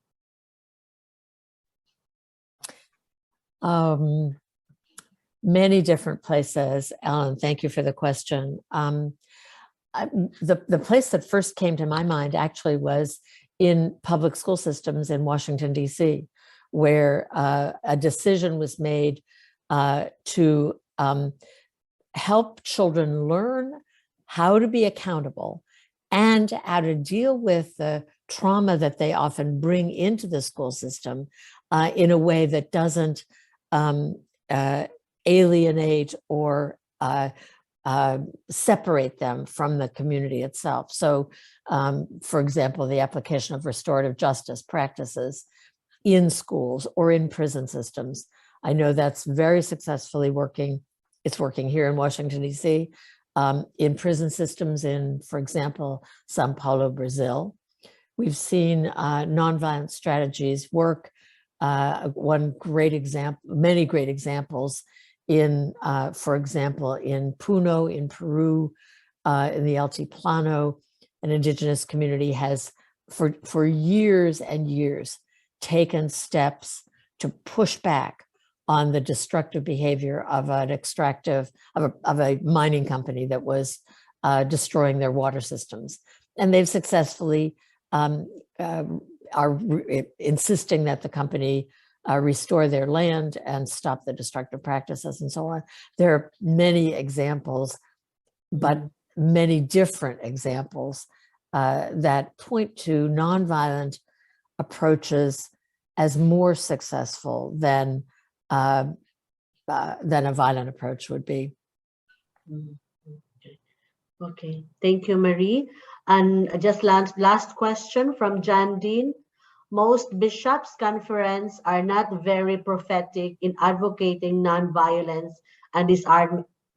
Many different places, Ellen. Thank you for the question. The place that first came to my mind actually was in public school systems in Washington, D.C., where a decision was made to help children learn how to be accountable and how to deal with the trauma that they often bring into the school system in a way that doesn't alienate or separate them from the community itself. So, for example, the application of restorative justice practices in schools or in prison systems. I know that's very successfully working. It's working here in Washington, D.C., in prison systems in, for example, Sao Paulo, Brazil. We've seen nonviolent strategies work. One great example, many great examples in, for example, in Puno, in Peru, in the Altiplano, an indigenous community has for years and years taken steps to push back on the destructive behavior of a mining company that was destroying their water systems. And they've successfully are insisting that the company restore their land and stop the destructive practices and so on. There are many examples, but many different examples that point to nonviolent approaches as more successful than a violent approach would be. Okay, thank you, Marie. And just last question from Jan Dean. Most bishops' conference are not very prophetic in advocating nonviolence and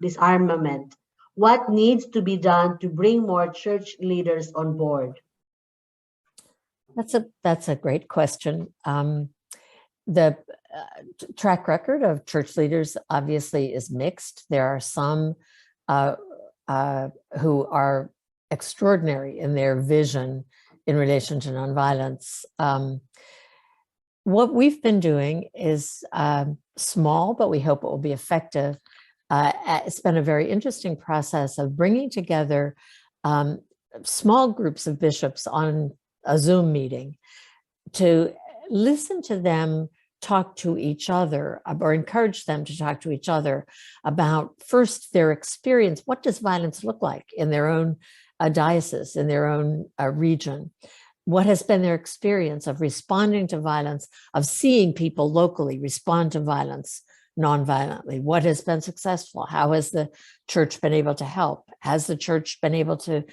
disarmament. What needs to be done to bring more church leaders on board? That's a great question. The track record of church leaders obviously is mixed. There are some who are extraordinary in their vision in relation to nonviolence. What we've been doing is small, but we hope it will be effective. It's been a very interesting process of bringing together small groups of bishops on a Zoom meeting to listen to them talk to each other or encourage them to talk to each other about first their experience. What does violence look like in their own diocese, in their own region? What has been their experience of responding to violence, of seeing people locally respond to violence nonviolently? What has been successful? How has the church been able to help? Has the church been able to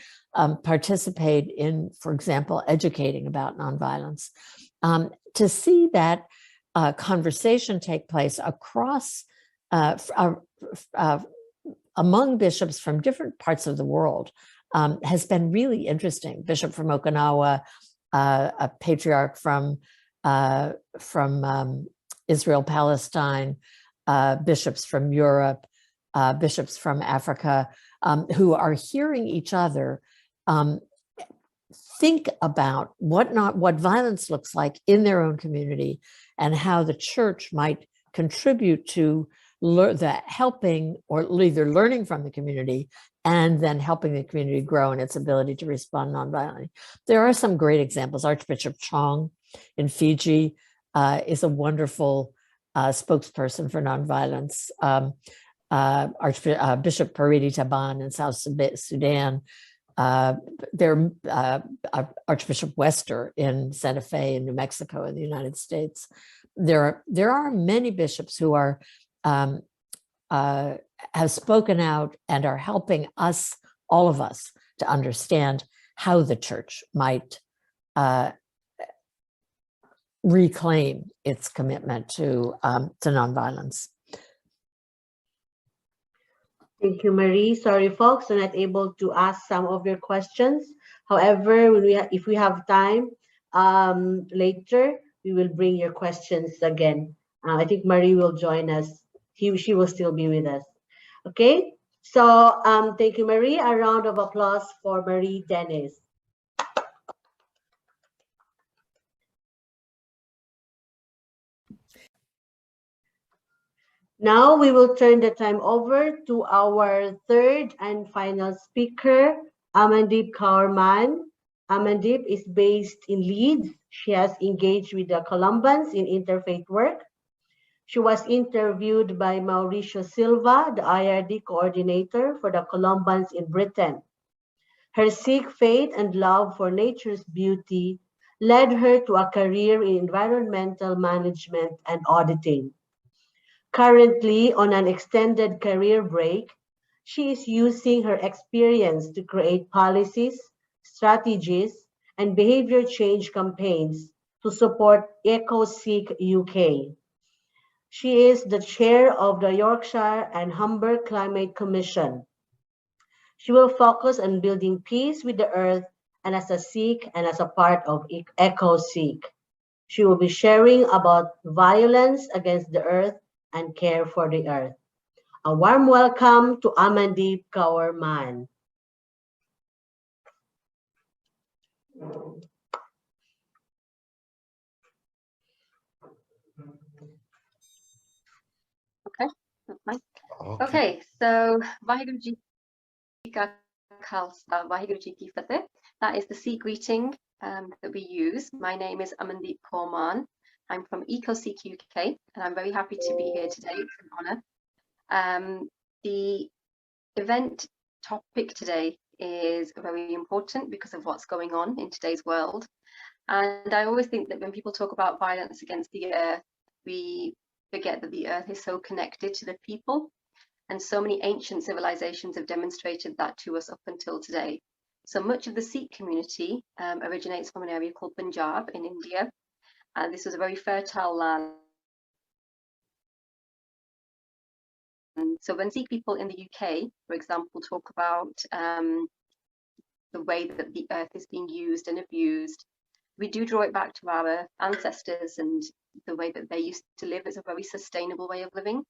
participate in, for example, educating about nonviolence? To see that conversation take place across, among bishops from different parts of the world has been really interesting. Bishop from Okinawa, a patriarch from Israel, Palestine, bishops from Europe, bishops from Africa, who are hearing each other think about what violence looks like in their own community and how the church might contribute to the helping or either learning from the community and then helping the community grow in its ability to respond nonviolently. There are some great examples. Archbishop Chong in Fiji is a wonderful spokesperson for nonviolence. Bishop Paridi Taban in South Sudan Archbishop Wester in Santa Fe in New Mexico in the United States. There are many bishops who are have spoken out and are helping us, all of us, to understand how the church might reclaim its commitment to nonviolence. Thank you, Marie. Sorry, folks, I'm not able to ask some of your questions. However, if we have time later, we will bring your questions again. I think Marie will join us. She will still be with us. Okay, so thank you, Marie. A round of applause for Marie Dennis. Now we will turn the time over to our third and final speaker, Amandeep Kaur Mann. Amandeep is based in Leeds. She has engaged with the Columbans in interfaith work. She was interviewed by Mauricio Silva, the IRD coordinator for the Columbans in Britain. Her Sikh faith and love for nature's beauty led her to a career in environmental management and auditing. Currently on an extended career break, she is using her experience to create policies, strategies, and behavior change campaigns to support EcoSeek UK. She is the chair of the Yorkshire and Humber Climate Commission. She will focus on building peace with the earth and as a Sikh and as a part of EcoSeek. She will be sharing about violence against the earth and care for the earth. A warm welcome to Amandeep Kaur Mann. Okay, that's fine. Okay, so Vaheguru Ji Ka Khalsa, Vaheguru Ji Ki Fateh. That is the Sikh greeting that we use. My name is Amandeep Kaur Mann. I'm from EcoSeek UK, and I'm very happy to be here today. It's an honour. The event topic today is very important because of what's going on in today's world. And I always think that when people talk about violence against the earth, we forget that the earth is so connected to the people. And so many ancient civilizations have demonstrated that to us up until today. So much of the Sikh community originates from an area called Punjab in India. And this was a very fertile land. And so when Sikh people in the UK, for example, talk about the way that the earth is being used and abused, we do draw it back to our ancestors and the way that they used to live is a very sustainable way of living.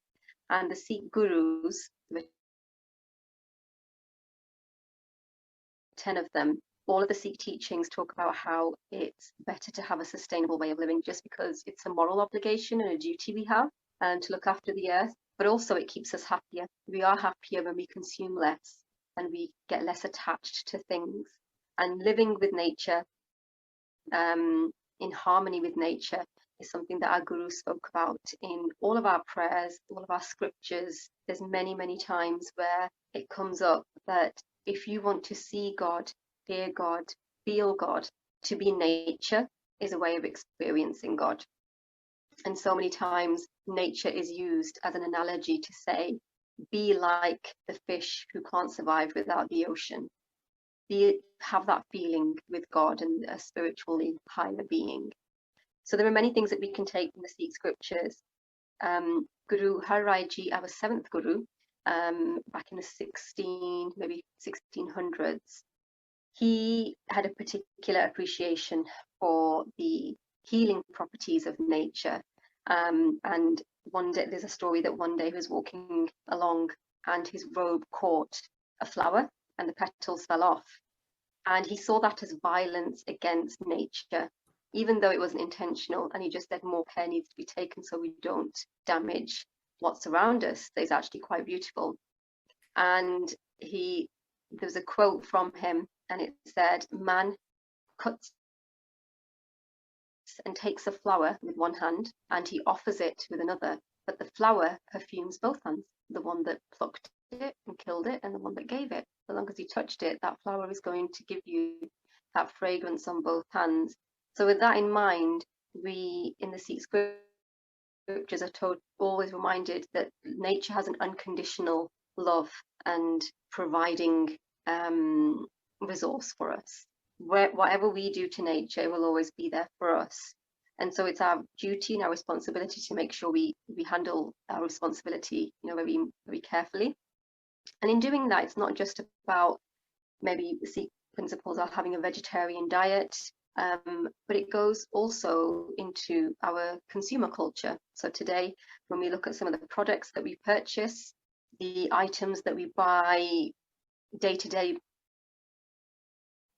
And the Sikh gurus, the 10 of them, all of the Sikh teachings talk about how it's better to have a sustainable way of living just because it's a moral obligation and a duty we have to look after the earth, but also it keeps us happier. We are happier when we consume less and we get less attached to things. And living with nature, in harmony with nature, is something that our guru spoke about in all of our prayers, all of our scriptures. There's many, many times where it comes up that if you want to see God, hear God, feel God, to be nature is a way of experiencing God. And so many times nature is used as an analogy to say, be like the fish who can't survive without the ocean. Have that feeling with God and a spiritually higher being. So there are many things that we can take from the Sikh scriptures. Guru Har Rai Ji, our 7th Guru, back in the maybe 1600s, he had a particular appreciation for the healing properties of nature. And one day, there's a story that one day he was walking along and his robe caught a flower and the petals fell off. And he saw that as violence against nature, even though it wasn't intentional. And he just said more care needs to be taken so we don't damage what's around us. That is actually quite beautiful. And there was a quote from him, and it said, man cuts and takes a flower with one hand and he offers it with another, but the flower perfumes both hands, the one that plucked it and killed it, and the one that gave it. As long as you touched it, that flower is going to give you that fragrance on both hands. So with that in mind, we in the Sikh scriptures are always reminded that nature has an unconditional love and providing resource for us. Whatever we do to nature will always be there for us. And so it's our duty and our responsibility to make sure we handle our responsibility, very, very carefully. And in doing that, it's not just about maybe the Sikh principles are having a vegetarian diet, but it goes also into our consumer culture. So today, when we look at some of the products that we purchase, the items that we buy day to day,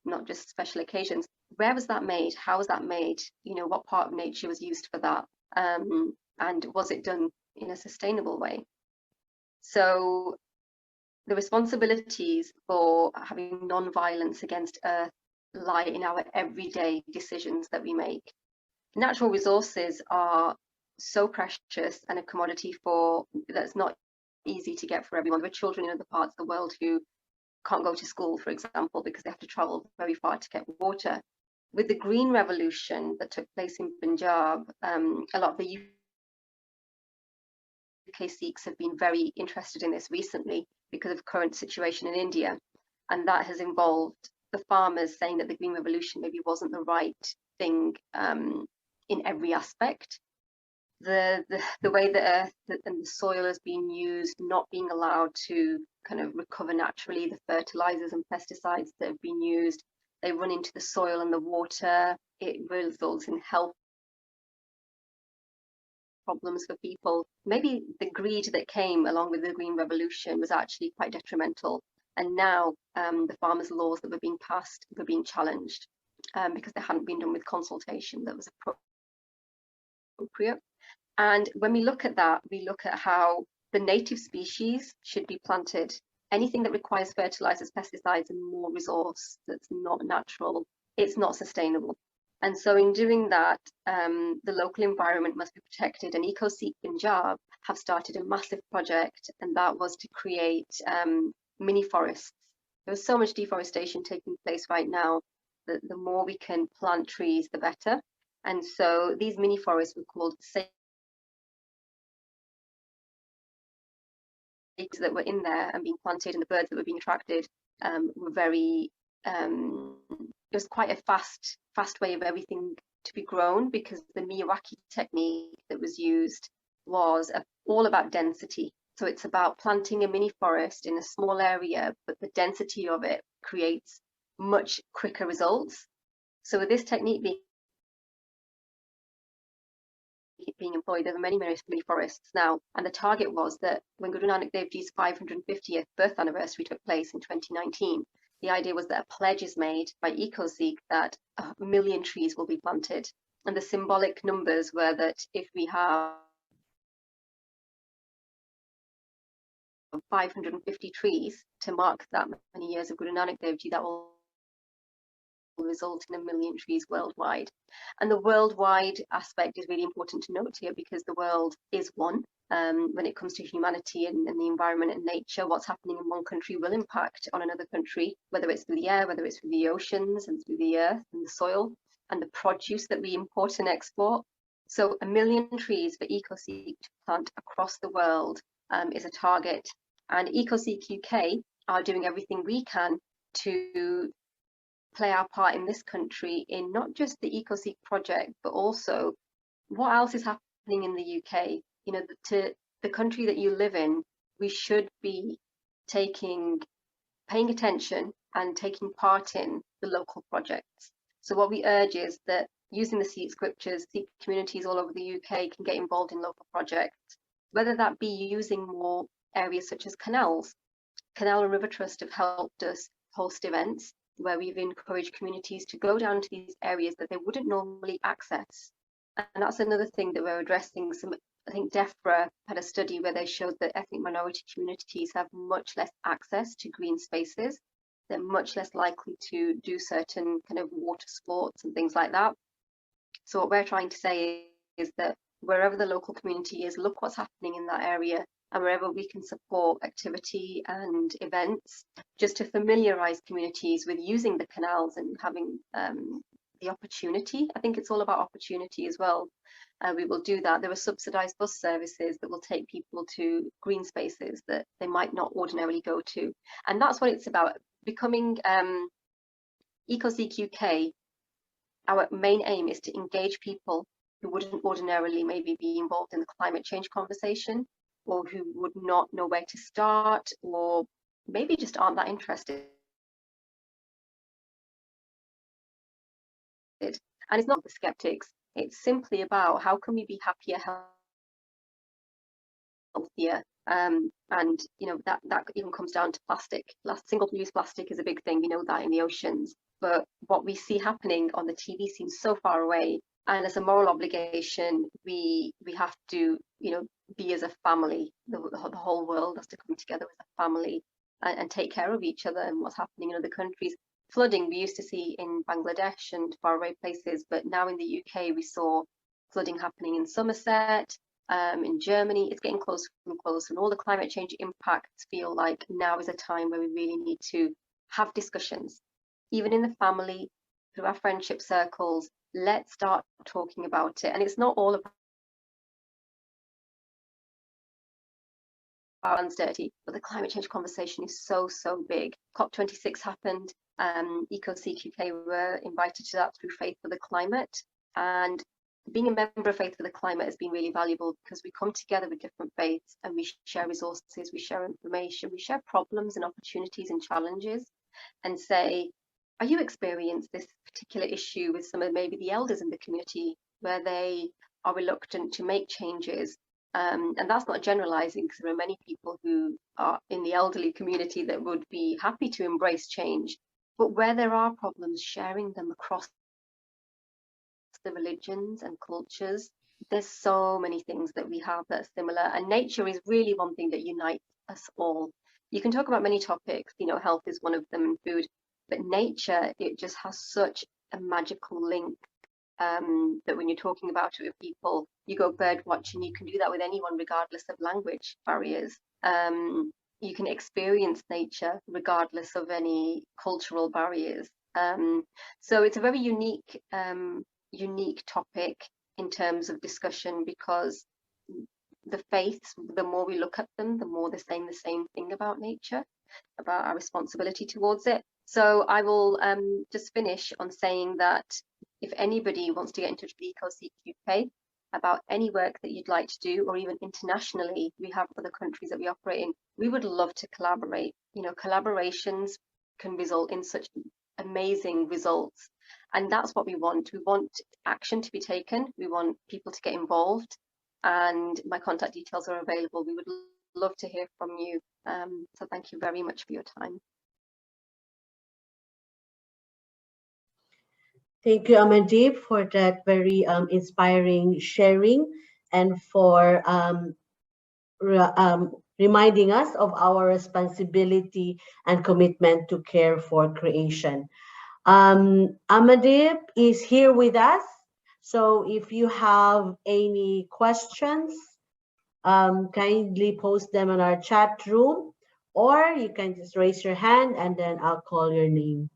not just special occasions, where was that made? How was that made? What part of nature was used for that? And was it done in a sustainable way? So the responsibilities for having non-violence against Earth lie in our everyday decisions that we make. Natural resources are so precious and a commodity that's not easy to get for everyone. There are children in other parts of the world who can't go to school, for example, because they have to travel very far to get water. With the Green Revolution that took place in Punjab, a lot of the UK Sikhs have been very interested in this recently because of current situation in India, and that has involved the farmers saying that the Green Revolution maybe wasn't the right thing in every aspect. The way the earth and the soil has been used, not being allowed to kind of recover naturally, the fertilizers and pesticides that have been used, they run into the soil and the water. It results in health problems for people. Maybe the greed that came along with the Green Revolution was actually quite detrimental. And now the farmers' laws that were being passed were being challenged because they hadn't been done with consultation that was appropriate. And when we look at that, we look at how the native species should be planted. Anything that requires fertilizers, pesticides, and more resource that's not natural, it's not sustainable. And so in doing that, the local environment must be protected. And EcoSeek Punjab have started a massive project, and that was to create mini forests. There's so much deforestation taking place right now that the more we can plant trees, the better. And so these mini forests were called that were in there and being planted, and the birds that were being attracted were very it was quite a fast way of everything to be grown, because the Miyawaki technique that was used was all about density. So it's about planting a mini forest in a small area, but the density of it creates much quicker results. So with this technique being employed, there are many mini forests now, and the target was that when Guru Nanak Dev Ji's 550th birth anniversary took place in 2019, the idea was that a pledge is made by EcoSeek that 1 million trees will be planted, and the symbolic numbers were that if we have 550 trees to mark that many years of Guru Nanak Dev Ji, that will result in 1 million trees worldwide. And the worldwide aspect is really important to note here, because the world is one. When it comes to humanity and the environment and nature, what's happening in one country will impact on another country, whether it's through the air, whether it's through the oceans and through the earth and the soil and the produce that we import and export. So 1 million trees for EcoSeek to plant across the world is a target. And EcoSeek UK are doing everything we can to play our part in this country in not just the EcoSeek project, but also what else is happening in the UK. You know, to the country that you live in, we should be paying attention and taking part in the local projects. So what we urge is that using the Sikh scriptures, Sikh communities all over the UK can get involved in local projects, whether that be using more areas such as canals. Canal and River Trust have helped us host events where we've encouraged communities to go down to these areas that they wouldn't normally access. And that's another thing that we're addressing. I think DEFRA had a study where they showed that ethnic minority communities have much less access to green spaces. They're much less likely to do certain kind of water sports and things like that. So what we're trying to say is that wherever the local community is, look what's happening in that area, and wherever we can support activity and events, just to familiarize communities with using the canals and having the opportunity. I think it's all about opportunity as well. We will do that. There are subsidized bus services that will take people to green spaces that they might not ordinarily go to. And that's what it's about. Becoming EcoSeek UK, our main aim is to engage people who wouldn't ordinarily maybe be involved in the climate change conversation, or who would not know where to start, or maybe just aren't that interested. And it's not the skeptics, it's simply about how can we be happier, healthier, and you know that even comes down to plastic. Single-use plastic is a big thing, we know that, in the oceans, but what we see happening on the TV seems so far away. And as a moral obligation, we have to, you know, be as a family. The whole world has to come together as a family and take care of each other and what's happening in other countries. Flooding we used to see in Bangladesh and faraway places, but now in the UK we saw flooding happening in Somerset, in Germany. It's getting closer and closer, and all the climate change impacts feel like now is a time where we really need to have discussions, even in the family, through our friendship circles. Let's start talking about it. And it's not all about hands dirty, but the climate change conversation is so big. COP26 happened. EcoSeek UK were invited to that through Faith for the Climate, and being a member of Faith for the Climate has been really valuable because we come together with different faiths and we share resources, we share information, we share problems and opportunities and challenges, and say, are you experiencing this particular issue with some of maybe the elders in the community where they are reluctant to make changes? And that's not generalizing, because there are many people who are in the elderly community that would be happy to embrace change, but where there are problems, sharing them across the religions and cultures. There's so many things that we have that are similar, and nature is really one thing that unites us all. You can talk about many topics, you know, health is one of them, and food, but nature, it just has such a magical link that when you're talking about it with people, you go bird watching, you can do that with anyone regardless of language barriers. You can experience nature regardless of any cultural barriers. So it's a very unique topic in terms of discussion, because the faiths, the more we look at them, the more they're saying the same thing about nature, about our responsibility towards it. So I will just finish on saying that if anybody wants to get in touch with EcoSeek UK about any work that you'd like to do, or even internationally, we have other countries that we operate in, we would love to collaborate. You know, collaborations can result in such amazing results, and that's what we want. We want action to be taken, we want people to get involved, and my contact details are available. We would love to hear from you. So thank you very much for your time. Thank you, Amandeep, for that very inspiring sharing, and for reminding us of our responsibility and commitment to care for creation. Amandeep is here with us, so if you have any questions, kindly post them in our chat room, or you can just raise your hand and then I'll call your name.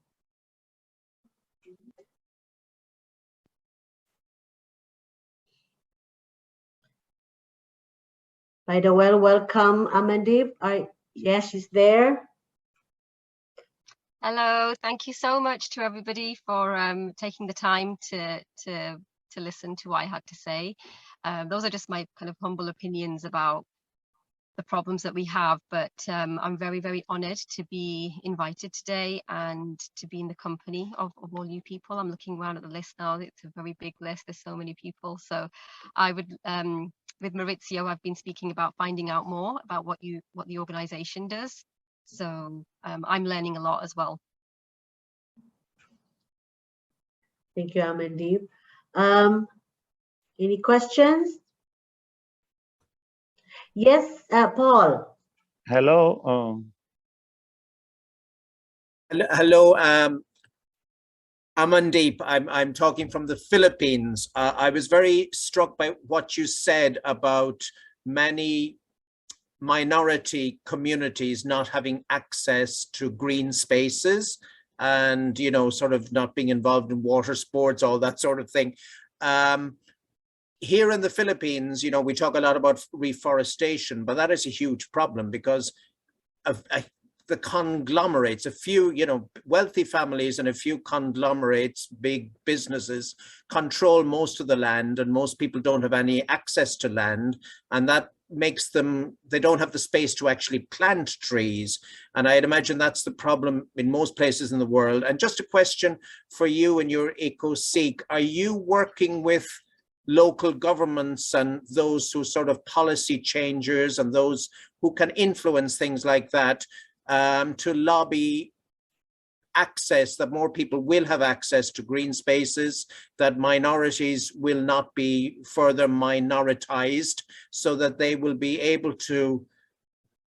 By the way, welcome, Amandeep. Yes, she's there. Hello, thank you so much to everybody for taking the time to listen to what I had to say. Those are just my kind of humble opinions about the problems that we have, but I'm very, very honored to be invited today and to be in the company of all you people. I'm looking around at the list now. It's a very big list. There's so many people. So I would, with Maurizio, I've been speaking about finding out more about what the organization does. So I'm learning a lot as well. Thank you, Amandeep. Any questions? Yes, Paul. Hello. Hello. Amandeep, I'm talking from the Philippines. I was very struck by what you said about many minority communities not having access to green spaces and, you know, sort of not being involved in water sports, all that sort of thing. Here in the Philippines, you know, we talk a lot about reforestation, but that is a huge problem because of the conglomerates, a few, you know, wealthy families and a few conglomerates, big businesses control most of the land, and most people don't have any access to land, and that makes them, they don't have the space to actually plant trees. And I'd imagine that's the problem in most places in the world. And just a question for you and your EcoSeek, are you working with local governments and those who sort of policy changers and those who can influence things like that to lobby access, that more people will have access to green spaces, that minorities will not be further minoritized, so that they will be able to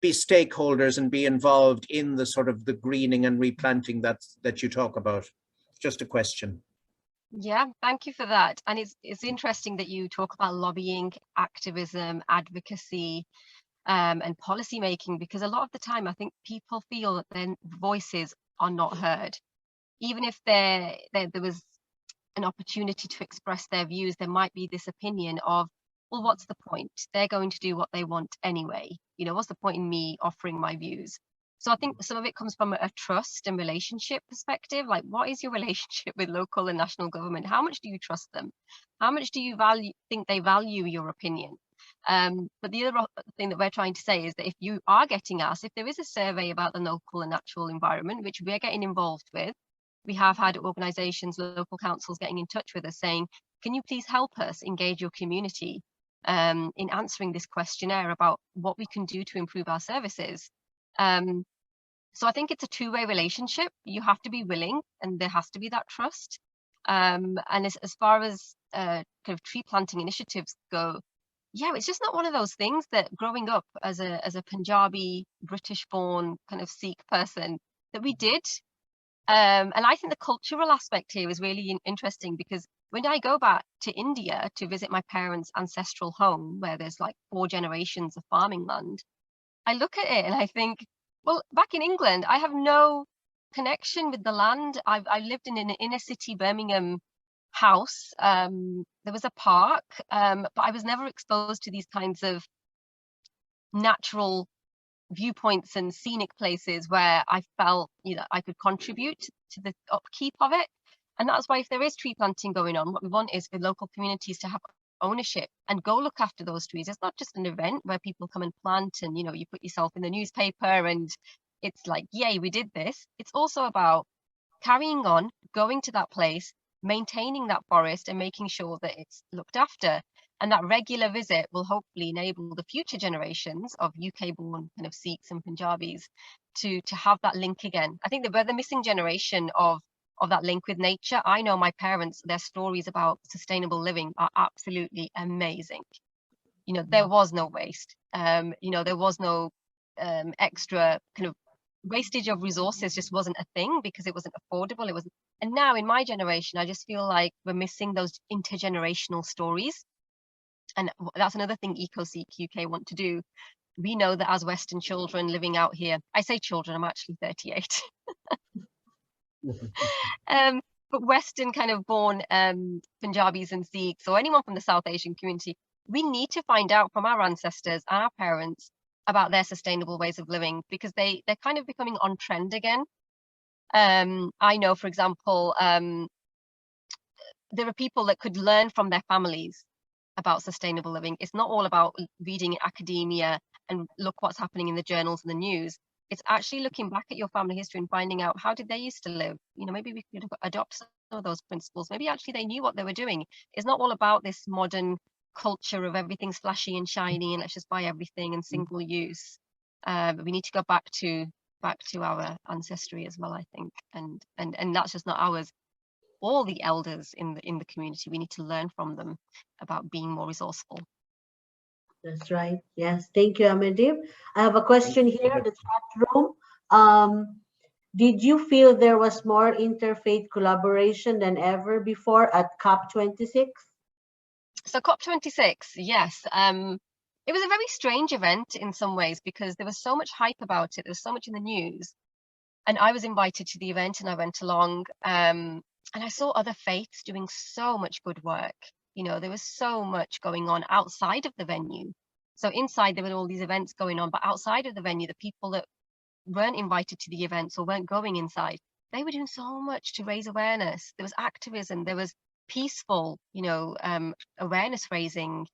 be stakeholders and be involved in the sort of the greening and replanting that you talk about? Just a question. Yeah, thank you for that. And it's interesting that you talk about lobbying, activism, advocacy, and policy making, because a lot of the time I think people feel that their voices are not heard. Even if there was an opportunity to express their views, there might be this opinion of, well, what's the point? They're going to do what they want anyway. You know, what's the point in me offering my views? So I think some of it comes from a trust and relationship perspective. Like, what is your relationship with local and national government? How much do you trust them? How much do you think they value your opinion? But the other thing that we're trying to say is that if you are getting asked, if there is a survey about the local and natural environment, which we're getting involved with, we have had organisations, local councils getting in touch with us saying, can you please help us engage your community in answering this questionnaire about what we can do to improve our services? So I think it's a two-way relationship. You have to be willing, and there has to be that trust. And as far as kind of tree planting initiatives go, yeah, it's just not one of those things that growing up as a Punjabi, British-born kind of Sikh person that we did. And I think the cultural aspect here is really interesting, because when I go back to India to visit my parents' ancestral home, where there's like 4 generations of farming land, I look at it and I think, well, back in England, I have no connection with the land. I lived in an inner city Birmingham house. There was a park, but I was never exposed to these kinds of natural viewpoints and scenic places where I felt, you know, I could contribute to the upkeep of it. And that's why if there is tree planting going on, what we want is for local communities to have ownership and go look after those trees. It's not just an event where people come and plant and, you know, you put yourself in the newspaper and it's like, yay, we did this. It's also about carrying on, going to that place, maintaining that forest and making sure that it's looked after. And that regular visit will hopefully enable the future generations of UK-born kind of Sikhs and Punjabis to have that link again. I think that we're the missing generation of that link with nature. I know my parents, their stories about sustainable living are absolutely amazing. You know, there was no waste. You know, there was no extra kind of wastage of resources, just wasn't a thing because it wasn't affordable. It wasn't. And now in my generation, I just feel like we're missing those intergenerational stories. And that's another thing EcoSeek UK want to do. We know that as Western children living out here, I say children, I'm actually 38. But Western kind of born Punjabis and Sikhs, or anyone from the South Asian community, we need to find out from our ancestors and our parents about their sustainable ways of living, because they're kind of becoming on trend again. I know, for example, there are people that could learn from their families about sustainable living. It's not all about reading academia and look what's happening in the journals and the news. It's actually looking back at your family history and finding out, how did they used to live? You know, maybe we could adopt some of those principles. Maybe actually they knew what they were doing. It's not all about this modern culture of everything's flashy and shiny and let's just buy everything and single use. But we need to go back to our ancestry as well, I think. And that's just not ours. All the elders in the community, we need to learn from them about being more resourceful. That's right. Yes. Thank you, Amandeep. I have a question here in the chat room. Did you feel there was more interfaith collaboration than ever before at COP26? So COP26, yes. It was a very strange event in some ways because there was so much hype about it. There was so much in the news. And I was invited to the event and I went along. And I saw other faiths doing so much good work. You know, there was so much going on outside of the venue. So inside there were all these events going on, but outside of the venue, the people that weren't invited to the events or weren't going inside, they were doing so much to raise awareness. There was activism, there was peaceful, awareness raising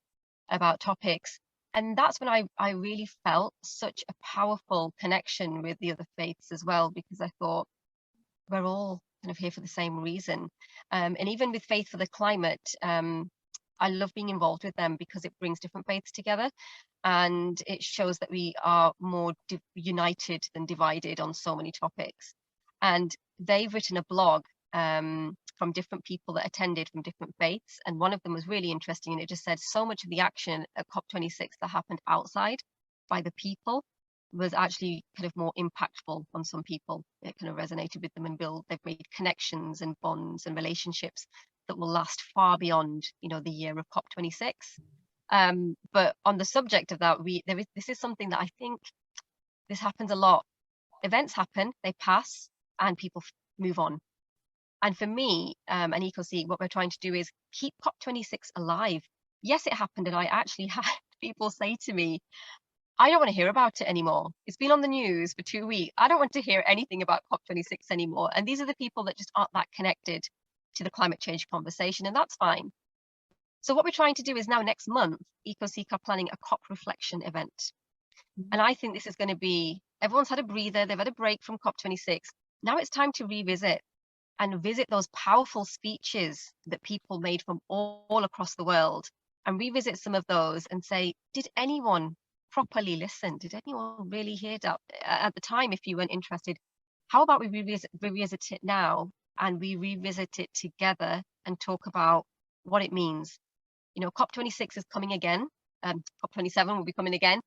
about topics. And that's when I really felt such a powerful connection with the other faiths as well, because I thought we're all kind of here for the same reason. And even with Faith for the Climate, I love being involved with them because it brings different faiths together and it shows that we are more united than divided on so many topics. And they've written a blog from different people that attended from different faiths. And one of them was really interesting. And it just said so much of the action at COP26 that happened outside by the people was actually kind of more impactful on some people. It kind of resonated with them and they've made connections and bonds and relationships that will last far beyond, the year of COP26. But on the subject of that, this is something that I think this happens a lot. Events happen, they pass, and people move on. And for me, and EcoSeek, what we're trying to do is keep COP26 alive. Yes, it happened, and I actually had people say to me, I don't want to hear about it anymore. It's been on the news for 2 weeks. I don't want to hear anything about COP26 anymore. And these are the people that just aren't that connected to the climate change conversation, and that's fine. So what we're trying to do is now next month, EcoSeek are planning a COP reflection event. And I think this is going to be, everyone's had a breather, they've had a break from COP26. Now it's time to revisit and visit those powerful speeches that people made from all across the world and revisit some of those and say, did anyone properly listen? Did anyone really hear that at the time? If you weren't interested, how about we revisit it now and we revisit it together and talk about what it means? COP26 is coming again. COP27 will be coming again.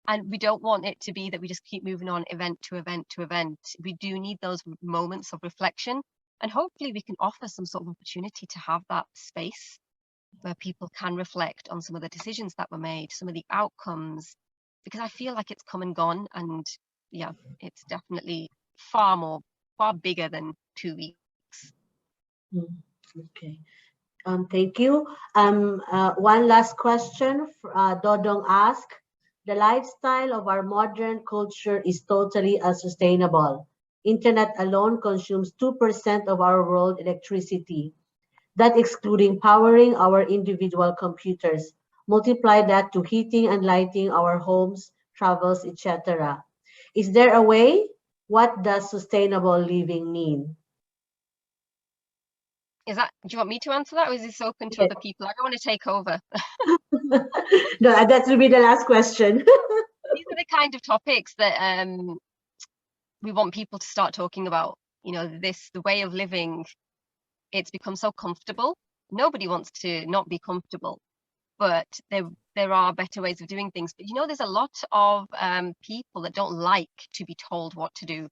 And we don't want it to be that we just keep moving on event to event to event. We do need those moments of reflection. And hopefully we can offer some sort of opportunity to have that space where people can reflect on some of the decisions that were made, some of the outcomes, because I feel like it's come and gone. And yeah, it's definitely far bigger than 2 weeks. Okay. Thank you. One last question. Dodong asked, the lifestyle of our modern culture is totally unsustainable. Internet alone consumes 2% of our world electricity. That excluding powering our individual computers. Multiply that to heating and lighting our homes, travels, etc. Is there a way? What does sustainable living mean? Do you want me to answer that, or is this open to other people? I don't want to take over. No, that will be the last question. These are the kind of topics that we want people to start talking about. The way of living, it's become so comfortable. Nobody wants to not be comfortable, but there are better ways of doing things. But there's a lot of people that don't like to be told what to do.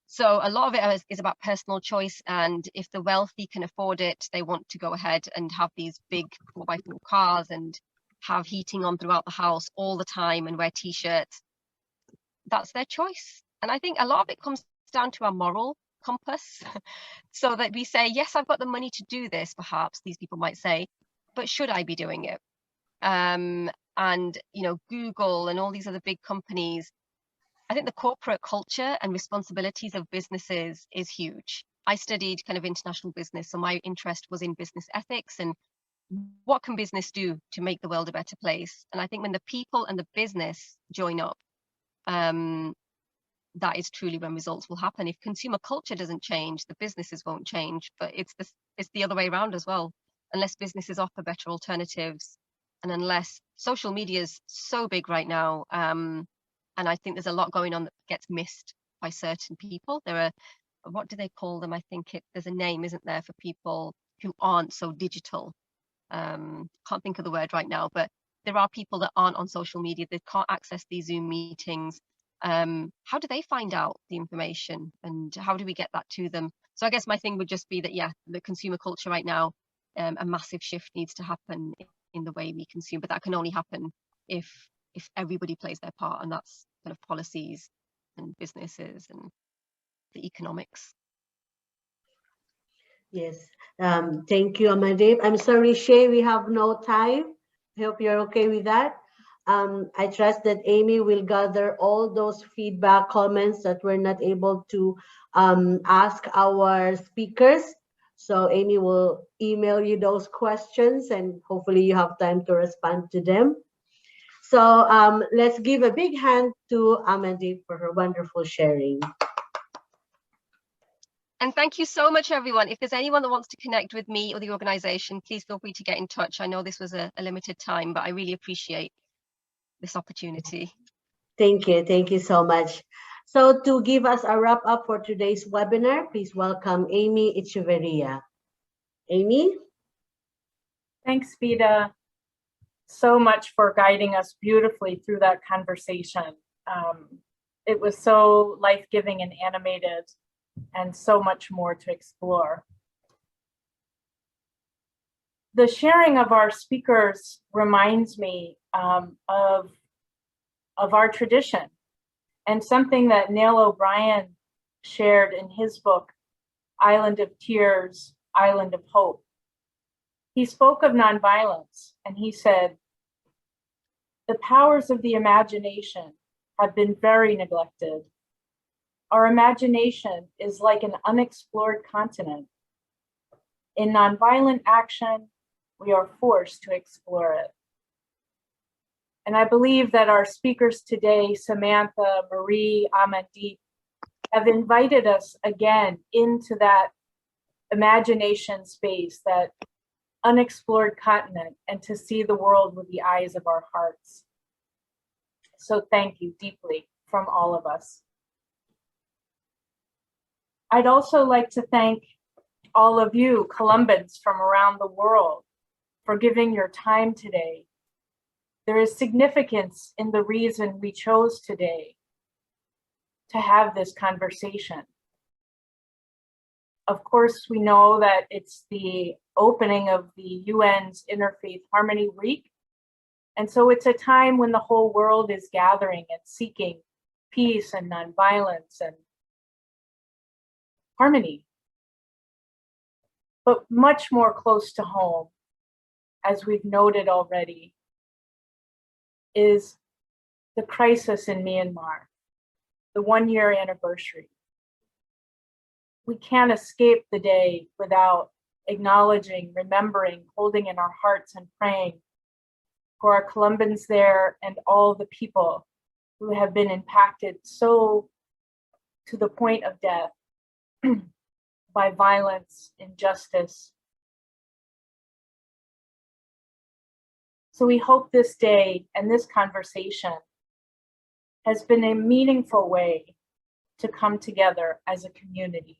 So a lot of it is about personal choice, and if the wealthy can afford it, they want to go ahead and have these big 4x4 cars and have heating on throughout the house all the time and wear t-shirts. That's their choice. And I think a lot of it comes down to our moral compass. So that we say, yes, I've got the money to do this, perhaps these people might say, but should I be doing it? And Google and all these other big companies, I think the corporate culture and responsibilities of businesses is huge. I studied kind of international business, so my interest was in business ethics and what can business do to make the world a better place. And I think when the people and the business join up, that is truly when results will happen. If consumer culture doesn't change, the businesses won't change. But it's the other way around as well. Unless businesses offer better alternatives, and unless social media is so big right now, and I think there's a lot going on that gets missed by certain people. There are, what do they call them? I think there's a name, isn't there, for people who aren't so digital. Can't think of the word right now, but there are people that aren't on social media. They can't access these Zoom meetings. how do they find out the information, and how do we get that to them? So I guess my thing would just be that, yeah, the consumer culture right now, a massive shift needs to happen in the way we consume, but that can only happen if everybody plays their part, and that's kind of policies and businesses and the economics. Yes. Thank you, Amadip. I'm sorry, Shay, we have no time. I hope you're okay with that. I trust that Amy will gather all those feedback comments that we're not able to ask our speakers. So Amy will email you those questions, and hopefully you have time to respond to them. So let's give a big hand to Amadip for her wonderful sharing. And thank you so much, everyone. If there's anyone that wants to connect with me or the organization, please feel free to get in touch. I know this was a limited time, but I really appreciate this opportunity. Thank you. Thank you so much. So to give us a wrap up for today's webinar, please welcome Amy Echeverria. Amy? Thanks, Vida, so much for guiding us beautifully through that conversation. It was so life-giving and animated, and so much more to explore. The sharing of our speakers reminds me of our tradition, and something that Neil O'Brien shared in his book, Island of Tears, Island of Hope. He spoke of nonviolence, and he said, "The powers of the imagination have been very neglected. Our imagination is like an unexplored continent. In nonviolent action, we are forced to explore it." And I believe that our speakers today, Samantha, Marie, Amandeep, have invited us again into that imagination space, that unexplored continent, and to see the world with the eyes of our hearts. So thank you deeply from all of us. I'd also like to thank all of you, Columbans from around the world, for giving your time today. There is significance in the reason we chose today to have this conversation. Of course, we know that it's the opening of the UN's Interfaith Harmony Week. And so it's a time when the whole world is gathering and seeking peace and nonviolence and harmony. But much more close to home, as we've noted already, is the crisis in Myanmar, the 1-year anniversary. We can't escape the day without acknowledging, remembering, holding in our hearts and praying for our Columbans there and all the people who have been impacted so to the point of death by violence, injustice. So we hope this day and this conversation has been a meaningful way to come together as a community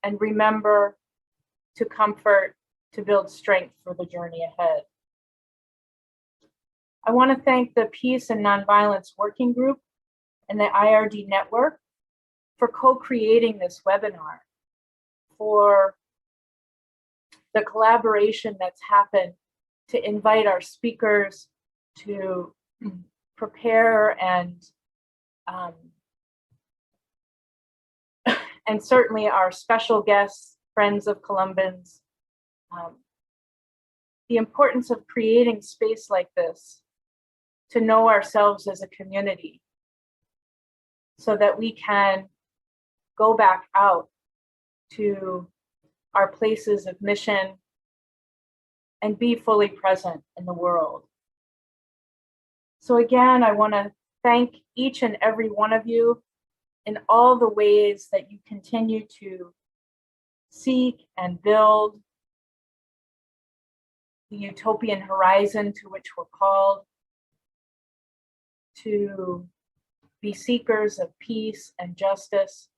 and remember, to comfort, to build strength for the journey ahead. I want to thank the Peace and Nonviolence Working Group and the IRD Network for co-creating this webinar, for the collaboration that's happened to invite our speakers to prepare and certainly our special guests, friends of Columbans. The importance of creating space like this to know ourselves as a community so that we can go back out to our places of mission and be fully present in the world. So again, I want to thank each and every one of you in all the ways that you continue to seek and build the utopian horizon to which we're called, to be seekers of peace and justice,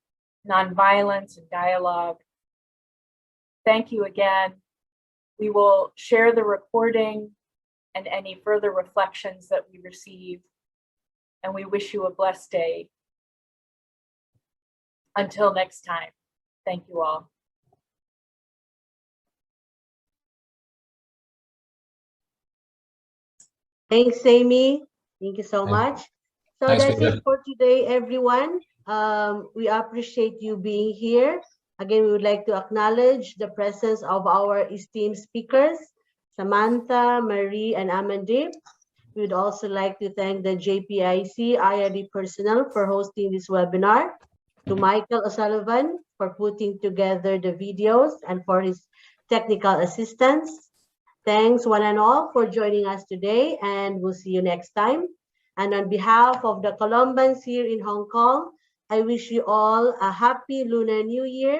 nonviolence and dialogue. Thank you again. We will share the recording and any further reflections that we receive, and we wish you a blessed day Until next time, thank you all. Thanks, Amy. Thank you so Thank you. much. So Thanks, that's Peter. it for today, everyone. We appreciate you being here. Again, we would like to acknowledge the presence of our esteemed speakers, Samantha, Marie, and Amandip. We would also like to thank the JPIC-IRD personnel for hosting this webinar, to Michael O'Sullivan for putting together the videos and for his technical assistance. Thanks one and all for joining us today, and we'll see you next time. And on behalf of the Columbans here in Hong Kong, I wish you all a happy Lunar New Year.